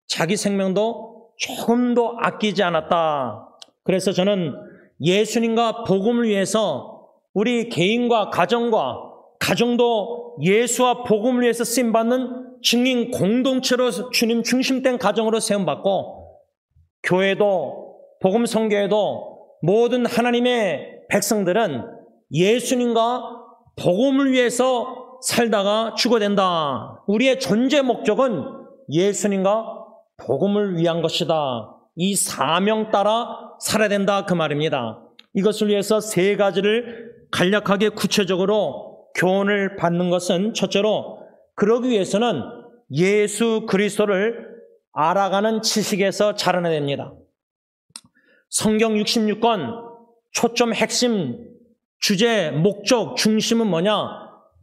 자기 생명도 조금 더 아끼지 않았다. 그래서 저는 예수님과 복음을 위해서 우리 개인과 가정도 예수와 복음을 위해서 쓰임받는 증인 공동체로 주님 중심된 가정으로 세움받고, 교회도 복음 선교회도 모든 하나님의 백성들은 예수님과 복음을 위해서 살다가 죽어야 된다. 우리의 존재 목적은 예수님과 복음을 위한 것이다. 이 사명 따라 살아야 된다, 그 말입니다. 이것을 위해서 세 가지를 간략하게 구체적으로 교훈을 받는 것은, 첫째로 그러기 위해서는 예수 그리스도를 알아가는 지식에서 자라나야 됩니다. 성경 66권 초점 핵심 주제 목적 중심은 뭐냐?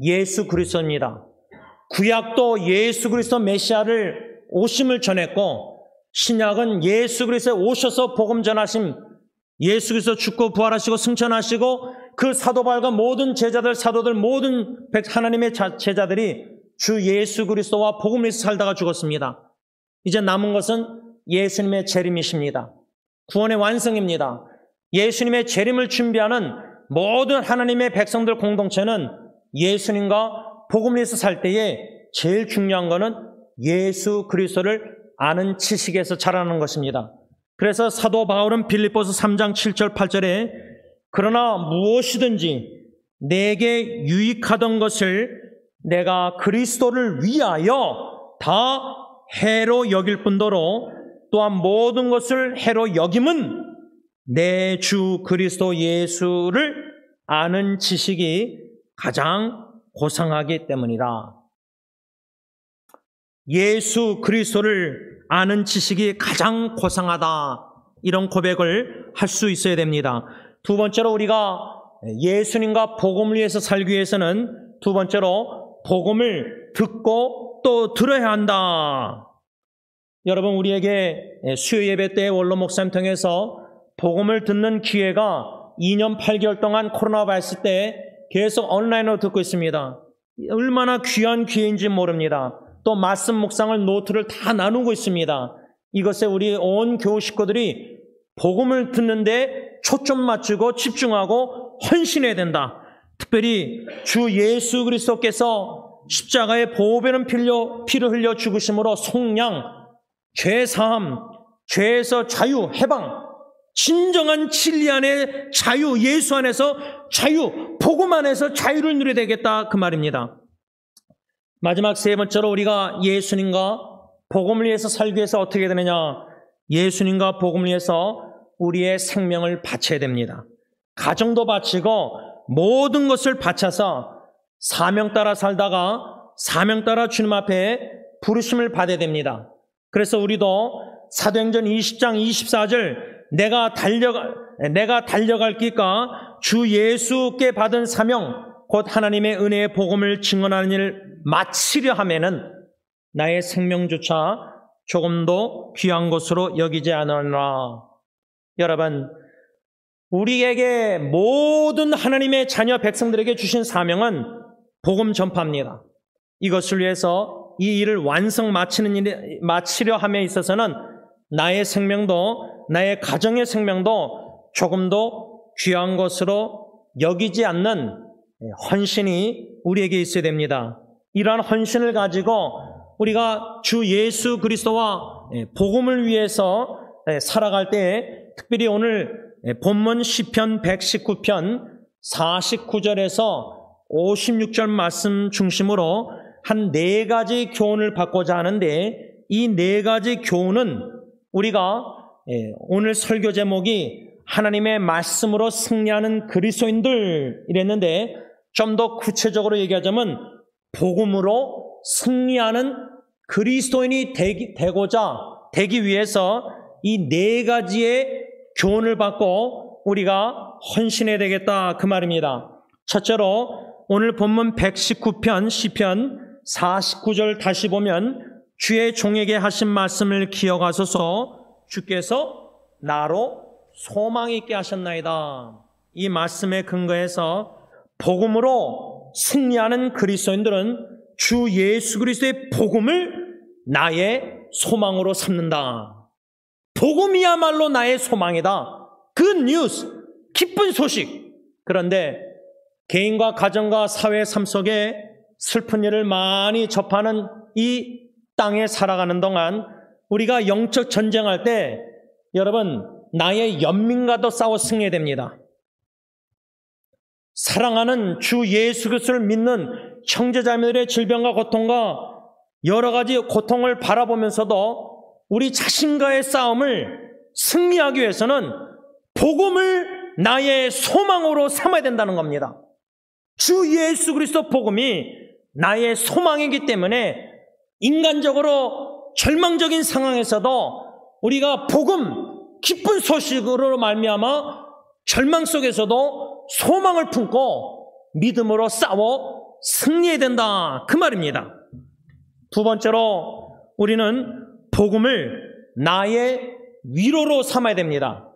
예수 그리스도입니다. 구약도 예수 그리스도 메시아를 오심을 전했고, 신약은 예수 그리스도 오셔서 복음 전하심, 예수 그리스도 죽고 부활하시고 승천하시고 그 사도 바울과 모든 제자들, 사도들, 모든 하나님의 제자들이 주 예수 그리스도와 복음을 위해서 살다가 죽었습니다. 이제 남은 것은 예수님의 재림이십니다. 구원의 완성입니다. 예수님의 재림을 준비하는 모든 하나님의 백성들 공동체는 예수님과 복음을 위해서 살 때에 제일 중요한 것은 예수 그리스도를 아는 지식에서 자라는 것입니다. 그래서 사도 바울은 빌립보서 3장 7절 8절에 그러나 무엇이든지 내게 유익하던 것을 내가 그리스도를 위하여 다 해로 여길 뿐더러 또한 모든 것을 해로 여김은 내 주 그리스도 예수를 아는 지식이 가장 고상하기 때문이라. 예수 그리스도를 아는 지식이 가장 고상하다. 이런 고백을 할 수 있어야 됩니다. 두 번째로 우리가 예수님과 복음을 위해서 살기 위해서는 두 번째로 복음을 듣고 또 들어야 한다. 여러분, 우리에게 수요 예배 때 원로 목사님 통해서 복음을 듣는 기회가 2년 8개월 동안 코로나 바이러스 때 계속 온라인으로 듣고 있습니다. 얼마나 귀한 기회인지 모릅니다. 또 말씀 묵상을 노트를 다 나누고 있습니다. 이것에 우리 온 교우 식구들이 복음을 듣는데 초점 맞추고 집중하고 헌신해야 된다. 특별히 주 예수 그리스도께서 십자가의 보배는 피를 흘려 죽으심으로 속량, 죄사함, 죄에서 자유, 해방, 진정한 진리 안에 자유, 예수 안에서 자유, 복음 안에서 자유를 누려야 되겠다 그 말입니다. 마지막 세 번째로 우리가 예수님과 복음을 위해서 살기 위해서 어떻게 되느냐? 예수님과 복음을 위해서 우리의 생명을 바쳐야 됩니다. 가정도 바치고 모든 것을 바쳐서 사명 따라 살다가 사명 따라 주님 앞에 부르심을 받아야 됩니다. 그래서 우리도 사도행전 20장 24절 내가 달려갈 길과 주 예수께 받은 사명 곧 하나님의 은혜의 복음을 증언하는 일을 마치려 하면은 나의 생명조차 조금도 귀한 것으로 여기지 않으라. 여러분, 우리에게 모든 하나님의 자녀 백성들에게 주신 사명은 복음 전파입니다. 이것을 위해서 이 일을 마치려 함에 있어서는 나의 생명도 나의 가정의 생명도 조금도 귀한 것으로 여기지 않는 헌신이 우리에게 있어야 됩니다. 이러한 헌신을 가지고 우리가 주 예수 그리스도와 복음을 위해서 살아갈 때 특별히 오늘 본문 시편 119편 49절에서 56절 말씀 중심으로 한 4가지 교훈을 받고자 하는데 이 4가지 교훈은 우리가 오늘 설교 제목이 하나님의 말씀으로 승리하는 그리스도인들 이랬는데 좀 더 구체적으로 얘기하자면 복음으로 승리하는 그리스도인이 되기 위해서 이 4가지의 교훈을 받고 우리가 헌신해야 되겠다 그 말입니다. 첫째로 오늘 본문 119편 시편 49절 다시 보면 주의 종에게 하신 말씀을 기억하소서 주께서 나로 소망 있게 하셨나이다. 이 말씀에 근거해서 복음으로 승리하는 그리스도인들은 주 예수 그리스도의 복음을 나의 소망으로 삼는다. 복음이야말로 나의 소망이다. 굿 뉴스, 기쁜 소식. 그런데 개인과 가정과 사회 삶 속에 슬픈 일을 많이 접하는 이 땅에 살아가는 동안 우리가 영적 전쟁할 때 여러분 나의 연민과도 싸워 승리해야 됩니다. 사랑하는 주 예수 그리스도를 믿는 형제자매들의 질병과 고통과 여러 가지 고통을 바라보면서도 우리 자신과의 싸움을 승리하기 위해서는 복음을 나의 소망으로 삼아야 된다는 겁니다. 주 예수 그리스도 복음이 나의 소망이기 때문에 인간적으로 절망적인 상황에서도 우리가 복음, 기쁜 소식으로 말미암아 절망 속에서도 소망을 품고 믿음으로 싸워 승리해야 된다 그 말입니다. 두 번째로 우리는 복음을 나의 위로로 삼아야 됩니다.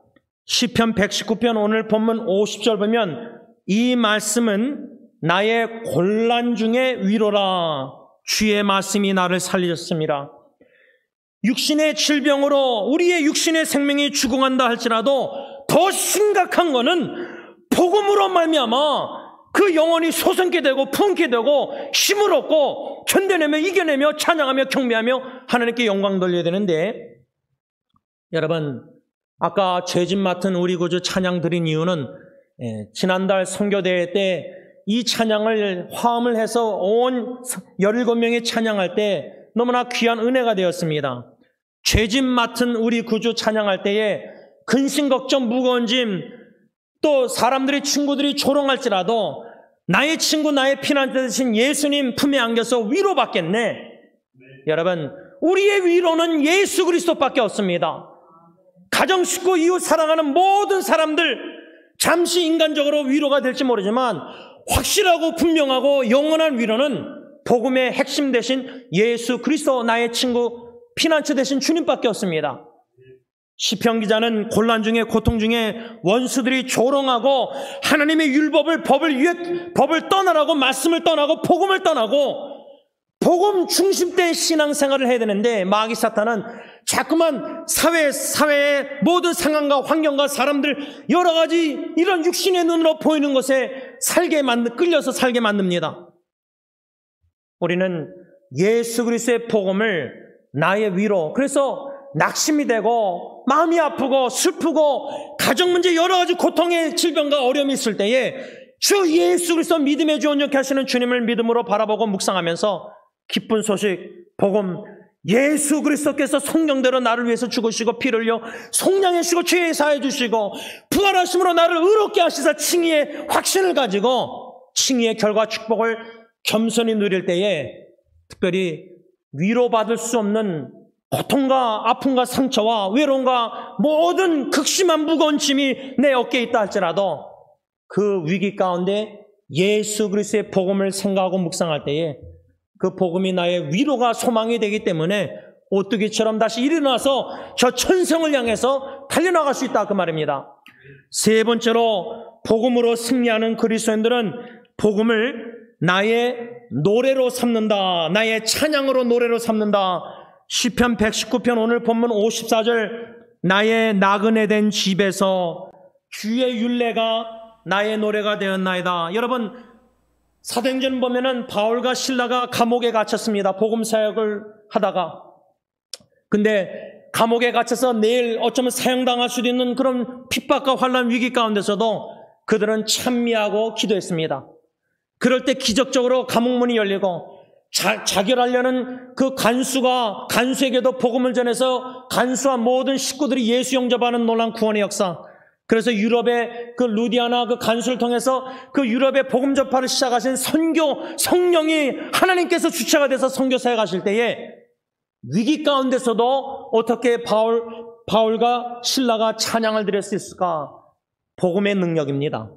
시편 119편 오늘 본문 50절 보면 이 말씀은 나의 곤란 중에 위로라. 주의 말씀이 나를 살리셨습니다. 육신의 질병으로 우리의 육신의 생명이 죽어간다 할지라도 더 심각한 거는 복음으로 말미암아 그 영혼이 솟게 되고 품게 되고 힘을 얻고 견뎌내며 이겨내며 찬양하며 경배하며 하나님께 영광 돌려야 되는데 여러분 아까 죄짐 맡은 우리 구주 찬양 드린 이유는 지난달 선교대회 때 이 찬양을 화음을 해서 온 17명이 찬양할 때 너무나 귀한 은혜가 되었습니다. 죄짐 맡은 우리 구주 찬양할 때에 근심 걱정 무거운 짐 또 사람들이 친구들이 조롱할지라도 나의 친구 나의 피난처 되신 예수님 품에 안겨서 위로받겠네. 여러분 우리의 위로는 예수 그리스도밖에 없습니다. 가정 식구 이웃 사랑하는 모든 사람들 잠시 인간적으로 위로가 될지 모르지만 확실하고 분명하고 영원한 위로는 복음의 핵심 되신 예수 그리스도 나의 친구 피난처 되신 주님밖에 없습니다. 시편 기자는 곤란 중에 고통 중에 원수들이 조롱하고 하나님의 율법을 법을 떠나라고 말씀을 떠나고 복음을 떠나고 복음 중심된 신앙생활을 해야 되는데 마귀 사탄은 자꾸만 사회의 모든 상황과 환경과 사람들 여러 가지 이런 육신의 눈으로 보이는 것에 끌려서 살게 만듭니다. 우리는 예수 그리스도의 복음을 나의 위로, 그래서 낙심이 되고 마음이 아프고 슬프고 가정 문제 여러 가지 고통의 질병과 어려움이 있을 때에 주 예수 그리스도 믿음의 주 온전케 하시는 주님을 믿음으로 바라보고 묵상하면서 기쁜 소식 복음, 예수 그리스도께서 성령대로 나를 위해서 죽으시고 피를 흘려 속량하시고 죄에 사해 주시고 부활하심으로 나를 의롭게 하시사 칭의의 확신을 가지고 칭의의 결과 축복을 겸손히 누릴 때에 특별히 위로받을 수 없는 고통과 아픔과 상처와 외로움과 모든 극심한 무거운 짐이 내 어깨에 있다 할지라도 그 위기 가운데 예수 그리스도의 복음을 생각하고 묵상할 때에 그 복음이 나의 위로가 소망이 되기 때문에 오뚜기처럼 다시 일어나서 저 천성을 향해서 달려나갈 수 있다 그 말입니다. 세 번째로 복음으로 승리하는 그리스도인들은 복음을 나의 노래로 삼는다. 나의 찬양으로 노래로 삼는다. 시편 119편 오늘 본문 54절 나의 나그네 된 집에서 주의 율례가 나의 노래가 되었나이다. 여러분 사도행전 보면은 바울과 실라가 감옥에 갇혔습니다. 복음 사역을 하다가. 근데 감옥에 갇혀서 내일 어쩌면 사형당할 수도 있는 그런 핍박과 환난 위기 가운데서도 그들은 찬미하고 기도했습니다. 그럴 때 기적적으로 감옥문이 열리고 자결하려는 그 간수에게도 복음을 전해서 간수와 모든 식구들이 예수 영접하는 놀라운 구원의 역사. 그래서 유럽의 그 루디아나 그 간수를 통해서 그 유럽의 복음 전파를 시작하신 성령이 하나님께서 주체가 돼서 선교사에 가실 때에 위기 가운데서도 어떻게 바울과 실라가 찬양을 드릴 수 있을까? 복음의 능력입니다.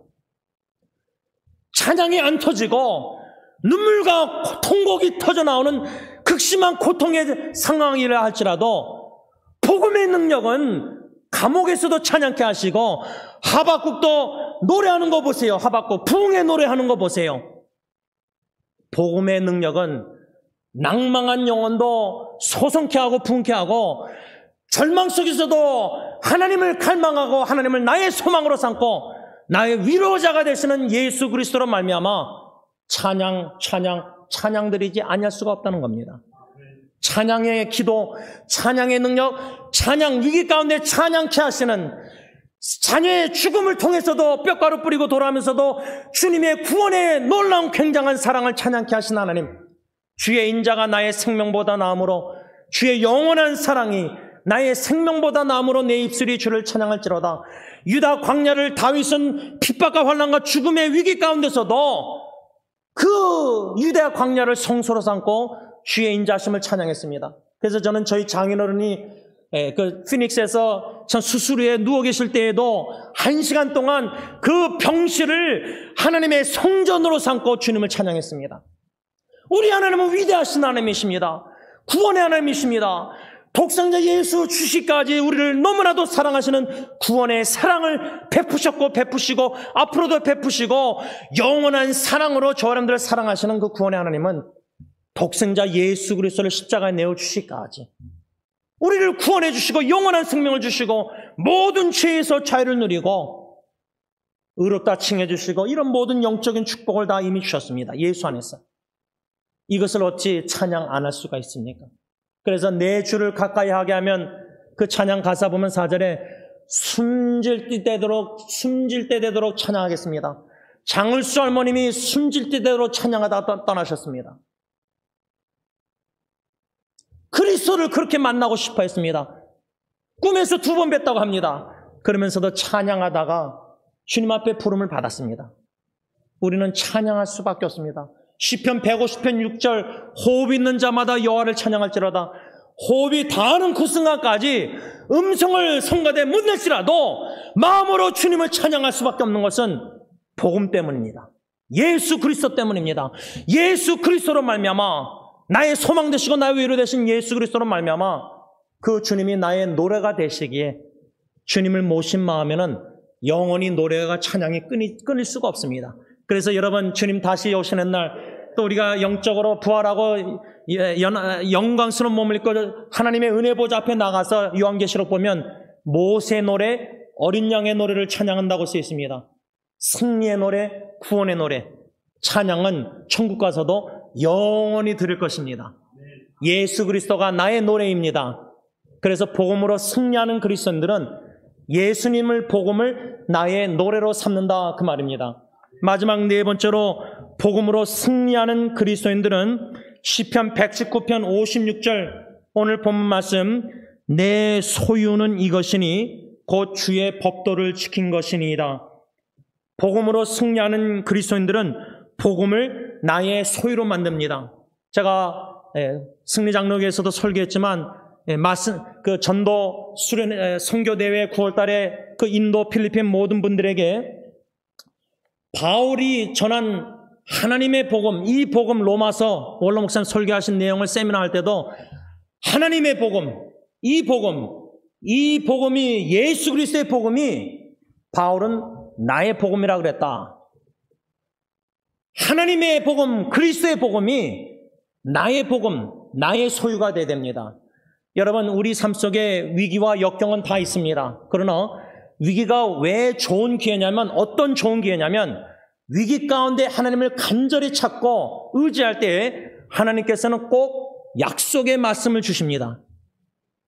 찬양이 안 터지고 눈물과 통곡이 터져 나오는 극심한 고통의 상황이라 할지라도 복음의 능력은 감옥에서도 찬양케 하시고 하박국도 노래하는 거 보세요. 하박국 부흥의 노래하는 거 보세요. 복음의 능력은 낭망한 영혼도 소성케 하고 부흥케 하고 절망 속에서도 하나님을 갈망하고 하나님을 나의 소망으로 삼고 나의 위로자가 되시는 예수 그리스도로 말미암아 찬양 드리지 아니할 수가 없다는 겁니다. 찬양의 기도, 찬양의 능력, 찬양 위기 가운데 찬양케 하시는 자녀의 죽음을 통해서도 뼈가루 뿌리고 돌아오면서도 주님의 구원의 놀라운 굉장한 사랑을 찬양케 하신 하나님, 주의 인자가 나의 생명보다 나음으로 주의 영원한 사랑이 나의 생명보다 나음으로 내 입술이 주를 찬양할지로다. 유다 광야를 다윗은 핍박과 환난과 죽음의 위기 가운데서도 그 유다 광야를 성소로 삼고 주의 인자하심을 찬양했습니다. 그래서 저는 저희 장인어른이 그 피닉스에서 참 수술 후에 누워 계실 때에도 1시간 동안 그 병실을 하나님의 성전으로 삼고 주님을 찬양했습니다. 우리 하나님은 위대하신 하나님이십니다. 구원의 하나님이십니다. 독생자 예수 주시까지 우리를 너무나도 사랑하시는 구원의 사랑을 베푸시고 앞으로도 베푸시고 영원한 사랑으로 저 사람들을 사랑하시는 그 구원의 하나님은 독생자 예수 그리스도를 십자가에 내어주시기까지 우리를 구원해 주시고 영원한 생명을 주시고 모든 죄에서 자유를 누리고 의롭다 칭해 주시고 이런 모든 영적인 축복을 다 이미 주셨습니다. 예수 안에서. 이것을 어찌 찬양 안 할 수가 있습니까? 그래서 내 주를 가까이 하게 하면 그 찬양 가사 보면 4절에 숨질 때 되도록 찬양하겠습니다. 장을수 할머님이 숨질 때 되도록 찬양하다가 떠나셨습니다. 그리스도를 그렇게 만나고 싶어 했습니다. 꿈에서 2번 뵀다고 합니다. 그러면서도 찬양하다가 주님 앞에 부름을 받았습니다. 우리는 찬양할 수밖에 없습니다. 시편 150편 6절 호흡 있는 자마다 여호와를 찬양할지로다. 호흡이 닿는 그 순간까지 음성을 성가대 못 낼지라도 마음으로 주님을 찬양할 수밖에 없는 것은 복음 때문입니다. 예수 그리스도 때문입니다. 예수 그리스도로 말미암아 나의 소망 되시고 나의 위로 되신 예수 그리스도로 말미암아 그 주님이 나의 노래가 되시기에 주님을 모신 마음에는 영원히 노래가 찬양이 끊일 수가 없습니다. 그래서 여러분 주님 다시 오시는 날 또 우리가 영적으로 부활하고 영광스러운 몸을 입고 하나님의 은혜 보좌 앞에 나가서 요한계시록 보면 모세의 노래, 어린 양의 노래를 찬양한다고 쓰여 있습니다. 승리의 노래, 구원의 노래. 찬양은 천국 가서도 영원히 들을 것입니다. 예수 그리스도가 나의 노래입니다. 그래서 복음으로 승리하는 그리스도인들은 예수님을 복음을 나의 노래로 삼는다 그 말입니다. 마지막 네 번째로 복음으로 승리하는 그리스도인들은 시편 119편 56절 오늘 본문 말씀 내 소유는 이것이니 곧 주의 법도를 지킨 것이니이다. 복음으로 승리하는 그리스도인들은 복음을 나의 소유로 만듭니다. 제가 승리장로교에서도 설교했지만 그 전도 수련 선교대회 9월달에 그 인도 필리핀 모든 분들에게 바울이 전한 하나님의 복음, 이 복음 로마서 원로 목사님 설교하신 내용을 세미나 할 때도 하나님의 복음, 이 복음이 예수 그리스도의 복음이 바울은 나의 복음이라고 그랬다. 하나님의 복음, 그리스도의 복음이 나의 복음, 나의 소유가 되어야 됩니다. 여러분, 우리 삶 속에 위기와 역경은 다 있습니다. 그러나 위기가 왜 좋은 기회냐면, 어떤 좋은 기회냐면 위기 가운데 하나님을 간절히 찾고 의지할 때에 하나님께서는 꼭 약속의 말씀을 주십니다.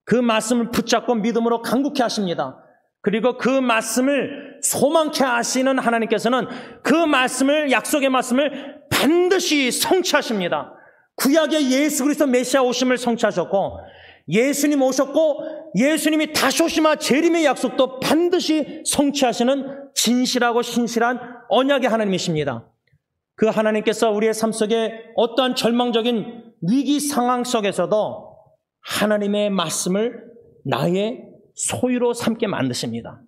그 말씀을 붙잡고 믿음으로 간구케 하십니다. 그리고 그 말씀을 소망케 하시는 하나님께서는 그 말씀을, 약속의 말씀을 반드시 성취하십니다. 구약의 예수 그리스도 메시아 오심을 성취하셨고, 예수님 오셨고 예수님이 다시 오시마 재림의 약속도 반드시 성취하시는 진실하고 신실한 언약의 하나님이십니다. 그 하나님께서 우리의 삶 속에 어떠한 절망적인 위기 상황 속에서도 하나님의 말씀을 나의 소유로 삼게 만드십니다.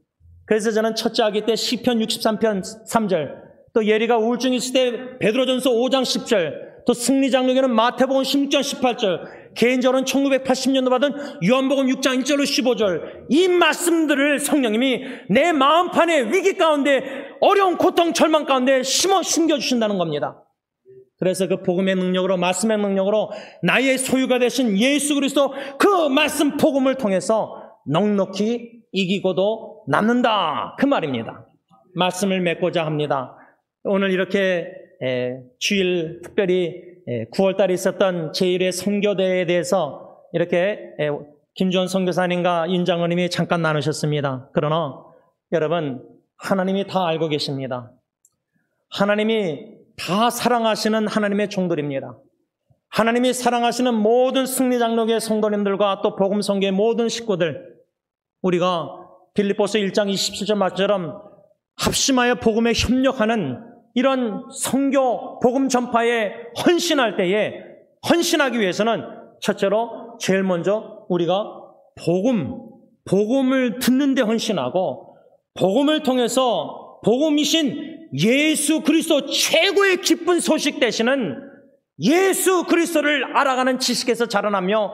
그래서 저는 첫째 아기 때 시편 63편 3절, 또 예리가 우울증이 있을 때 베드로전서 5장 10절, 또 승리장로교는 마태복음 16장 18절, 개인적으로는 1980년도 받은 요한복음 6장 1절로 15절, 이 말씀들을 성령님이 내 마음판에 위기 가운데 어려운 고통 절망 가운데 심겨주신다는 겁니다. 그래서 그 복음의 능력으로, 말씀의 능력으로 나의 소유가 되신 예수 그리스도 그 말씀 복음을 통해서 넉넉히 이기고도 남는다 그 말입니다. 말씀을 맺고자 합니다. 오늘 이렇게 주일 특별히 9월달에 있었던 제1회 선교대회에 대해서 이렇게 김주원 선교사님과 윤장로님이 잠깐 나누셨습니다. 그러나 여러분, 하나님이 다 알고 계십니다. 하나님이 다 사랑하시는 하나님의 종들입니다. 하나님이 사랑하시는 모든 승리장로교의 성도님들과 또 복음선교의 모든 식구들, 우리가 빌립보서 1장 27절 말처럼 합심하여 복음에 협력하는 이런 선교, 복음 전파에 헌신할 때에 헌신하기 위해서는 첫째로 제일 먼저 우리가 복음을 듣는 데 헌신하고, 복음을 통해서 복음이신 예수 그리스도 최고의 기쁜 소식 되시는 예수 그리스도를 알아가는 지식에서 자라나며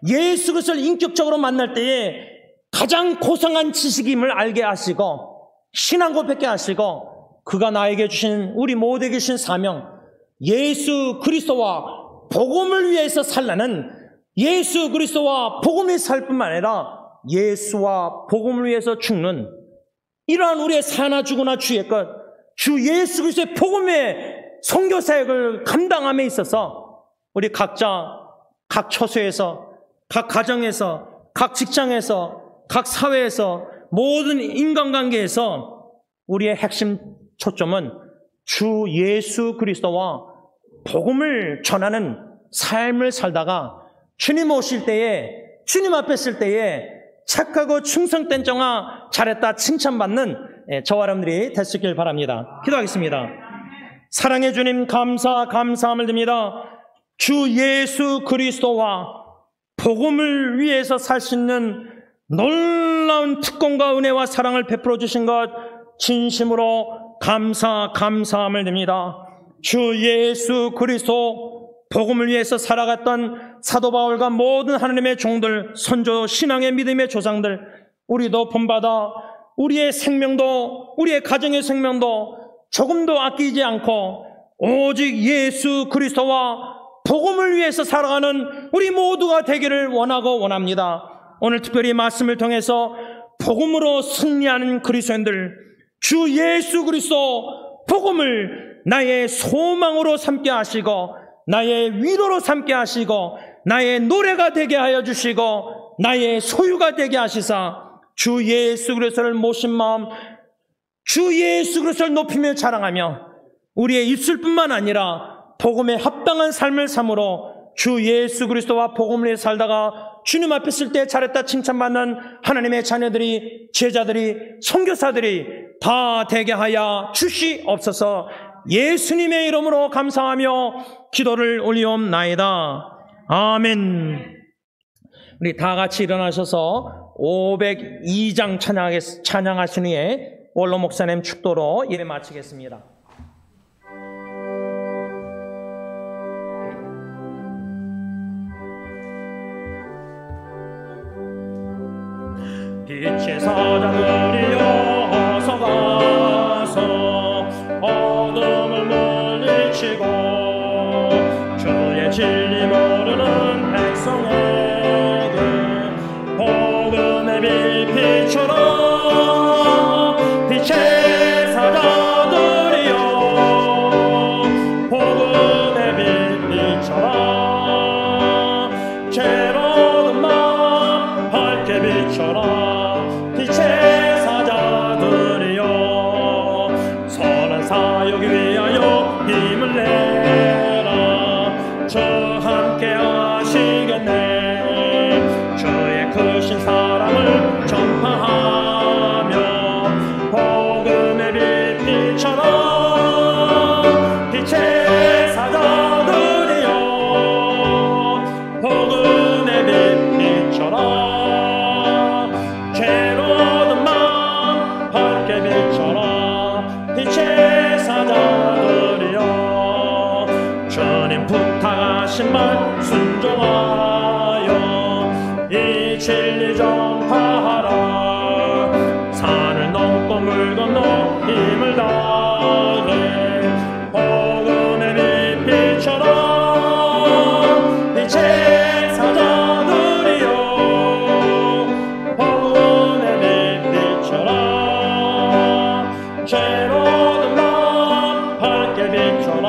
예수 그리스도를 인격적으로 만날 때에 가장 고상한 지식임을 알게 하시고 신앙 고백게 하시고, 그가 나에게 주신, 우리 모두에게 주신 사명, 예수 그리스도와 복음을 위해서 살라는, 예수 그리스도와 복음이 살 뿐만 아니라 예수와 복음을 위해서 죽는, 이러한 우리의 사나 죽으나 주의 것, 주 예수 그리스도의 복음의 선교 사역을 감당함에 있어서 우리 각자 각 처소에서, 각 가정에서, 각 직장에서, 각 사회에서, 모든 인간관계에서 우리의 핵심 초점은 주 예수 그리스도와 복음을 전하는 삶을 살다가 주님 오실 때에, 주님 앞에 있을 때에 착하고 충성된 정아 잘했다 칭찬받는 저와 여러분들이 될 수 있길 바랍니다. 기도하겠습니다. 사랑의 주님, 감사함을 드립니다. 주 예수 그리스도와 복음을 위해서 살 수 있는 놀라운 특권과 은혜와 사랑을 베풀어 주신 것 진심으로 감사함을 드립니다. 주 예수 그리스도 복음을 위해서 살아갔던 사도 바울과 모든 하나님의 종들, 선조, 신앙의 믿음의 조상들, 우리도 본받아 우리의 생명도, 우리의 가정의 생명도 조금도 아끼지 않고 오직 예수 그리스도와 복음을 위해서 살아가는 우리 모두가 되기를 원하고 원합니다. 오늘 특별히 말씀을 통해서 복음으로 승리하는 그리스도인들, 주 예수 그리스도 복음을 나의 소망으로 삼게 하시고 나의 위로로 삼게 하시고 나의 노래가 되게 하여 주시고 나의 소유가 되게 하시사 주 예수 그리스도를 모신 마음, 주 예수 그리스도를 높이며 자랑하며 우리의 입술뿐만 아니라 복음에 합당한 삶을 삶으로 주 예수 그리스도와 복음을 위해 살다가 주님 앞에 있을 때 잘했다 칭찬받는 하나님의 자녀들이, 제자들이, 선교사들이 다 되게 하여 주시옵소서. 예수님의 이름으로 감사하며 기도를 올리옵나이다. 아멘. 우리 다 같이 일어나셔서 502장 찬양하신 후에 원로 목사님 축도로 예배 마치겠습니다. 빛의 사자들이 어서 가서 어둠을 물리치고 주의 진리 모르는 백성에게 복음의 빛처럼 빛의 사자들이여 복음의 빛처럼 죄로운 마음 밝게 비춰라. 빛의 사자들이여 선한 사역 위하여 힘을 내라. 주 함께 하시겠네. 주의 크신 사랑을 전파하며 복음의 빛처럼 빛의 사자들이여 복음의 빛처럼 빛의 사자들이여 주님 부탁하신 말 순종하여 이 진리 전파하라. 산을 넘고 물 건너 힘을 다해 복음의 빛처럼 빛의 사자들이여 복음의 빛처럼 죄로운 마음 밝게 비춰라.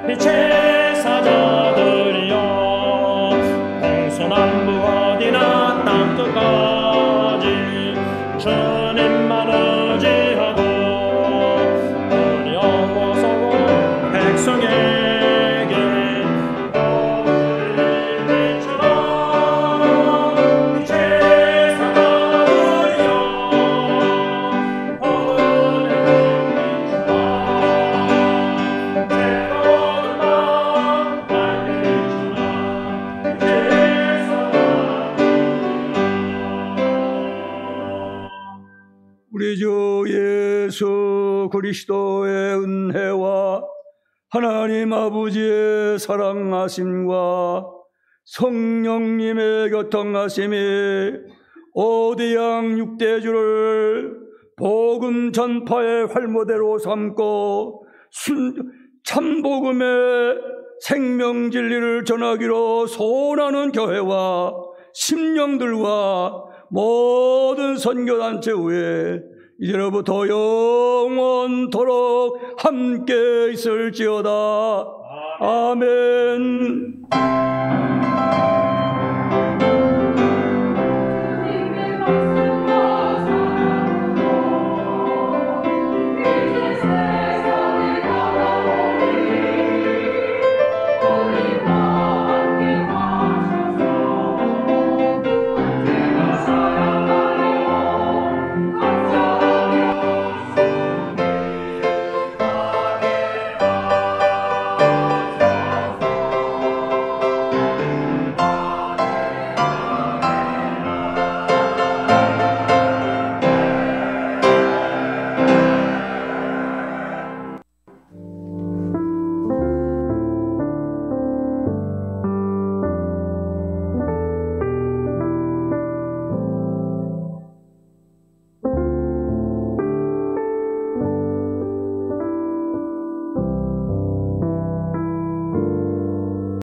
빛의 사자들이여 동서남북 어디나 땅끝까지 주님만 의지하고 우리 어머서고 백성에게 복음의 빛처럼 빛의 사자들이여 우리 주 예수 그리스도의 은혜와 하나님 아버지의 사랑하심과 성령님의 교통하심이 오대양 육대주를 복음 전파의 활모대로 삼고 참복음의 생명진리를 전하기로 소원하는 교회와 심령들과 모든 선교단체 후에 이제로부터 영원토록 함께 있을지어다. 아멘.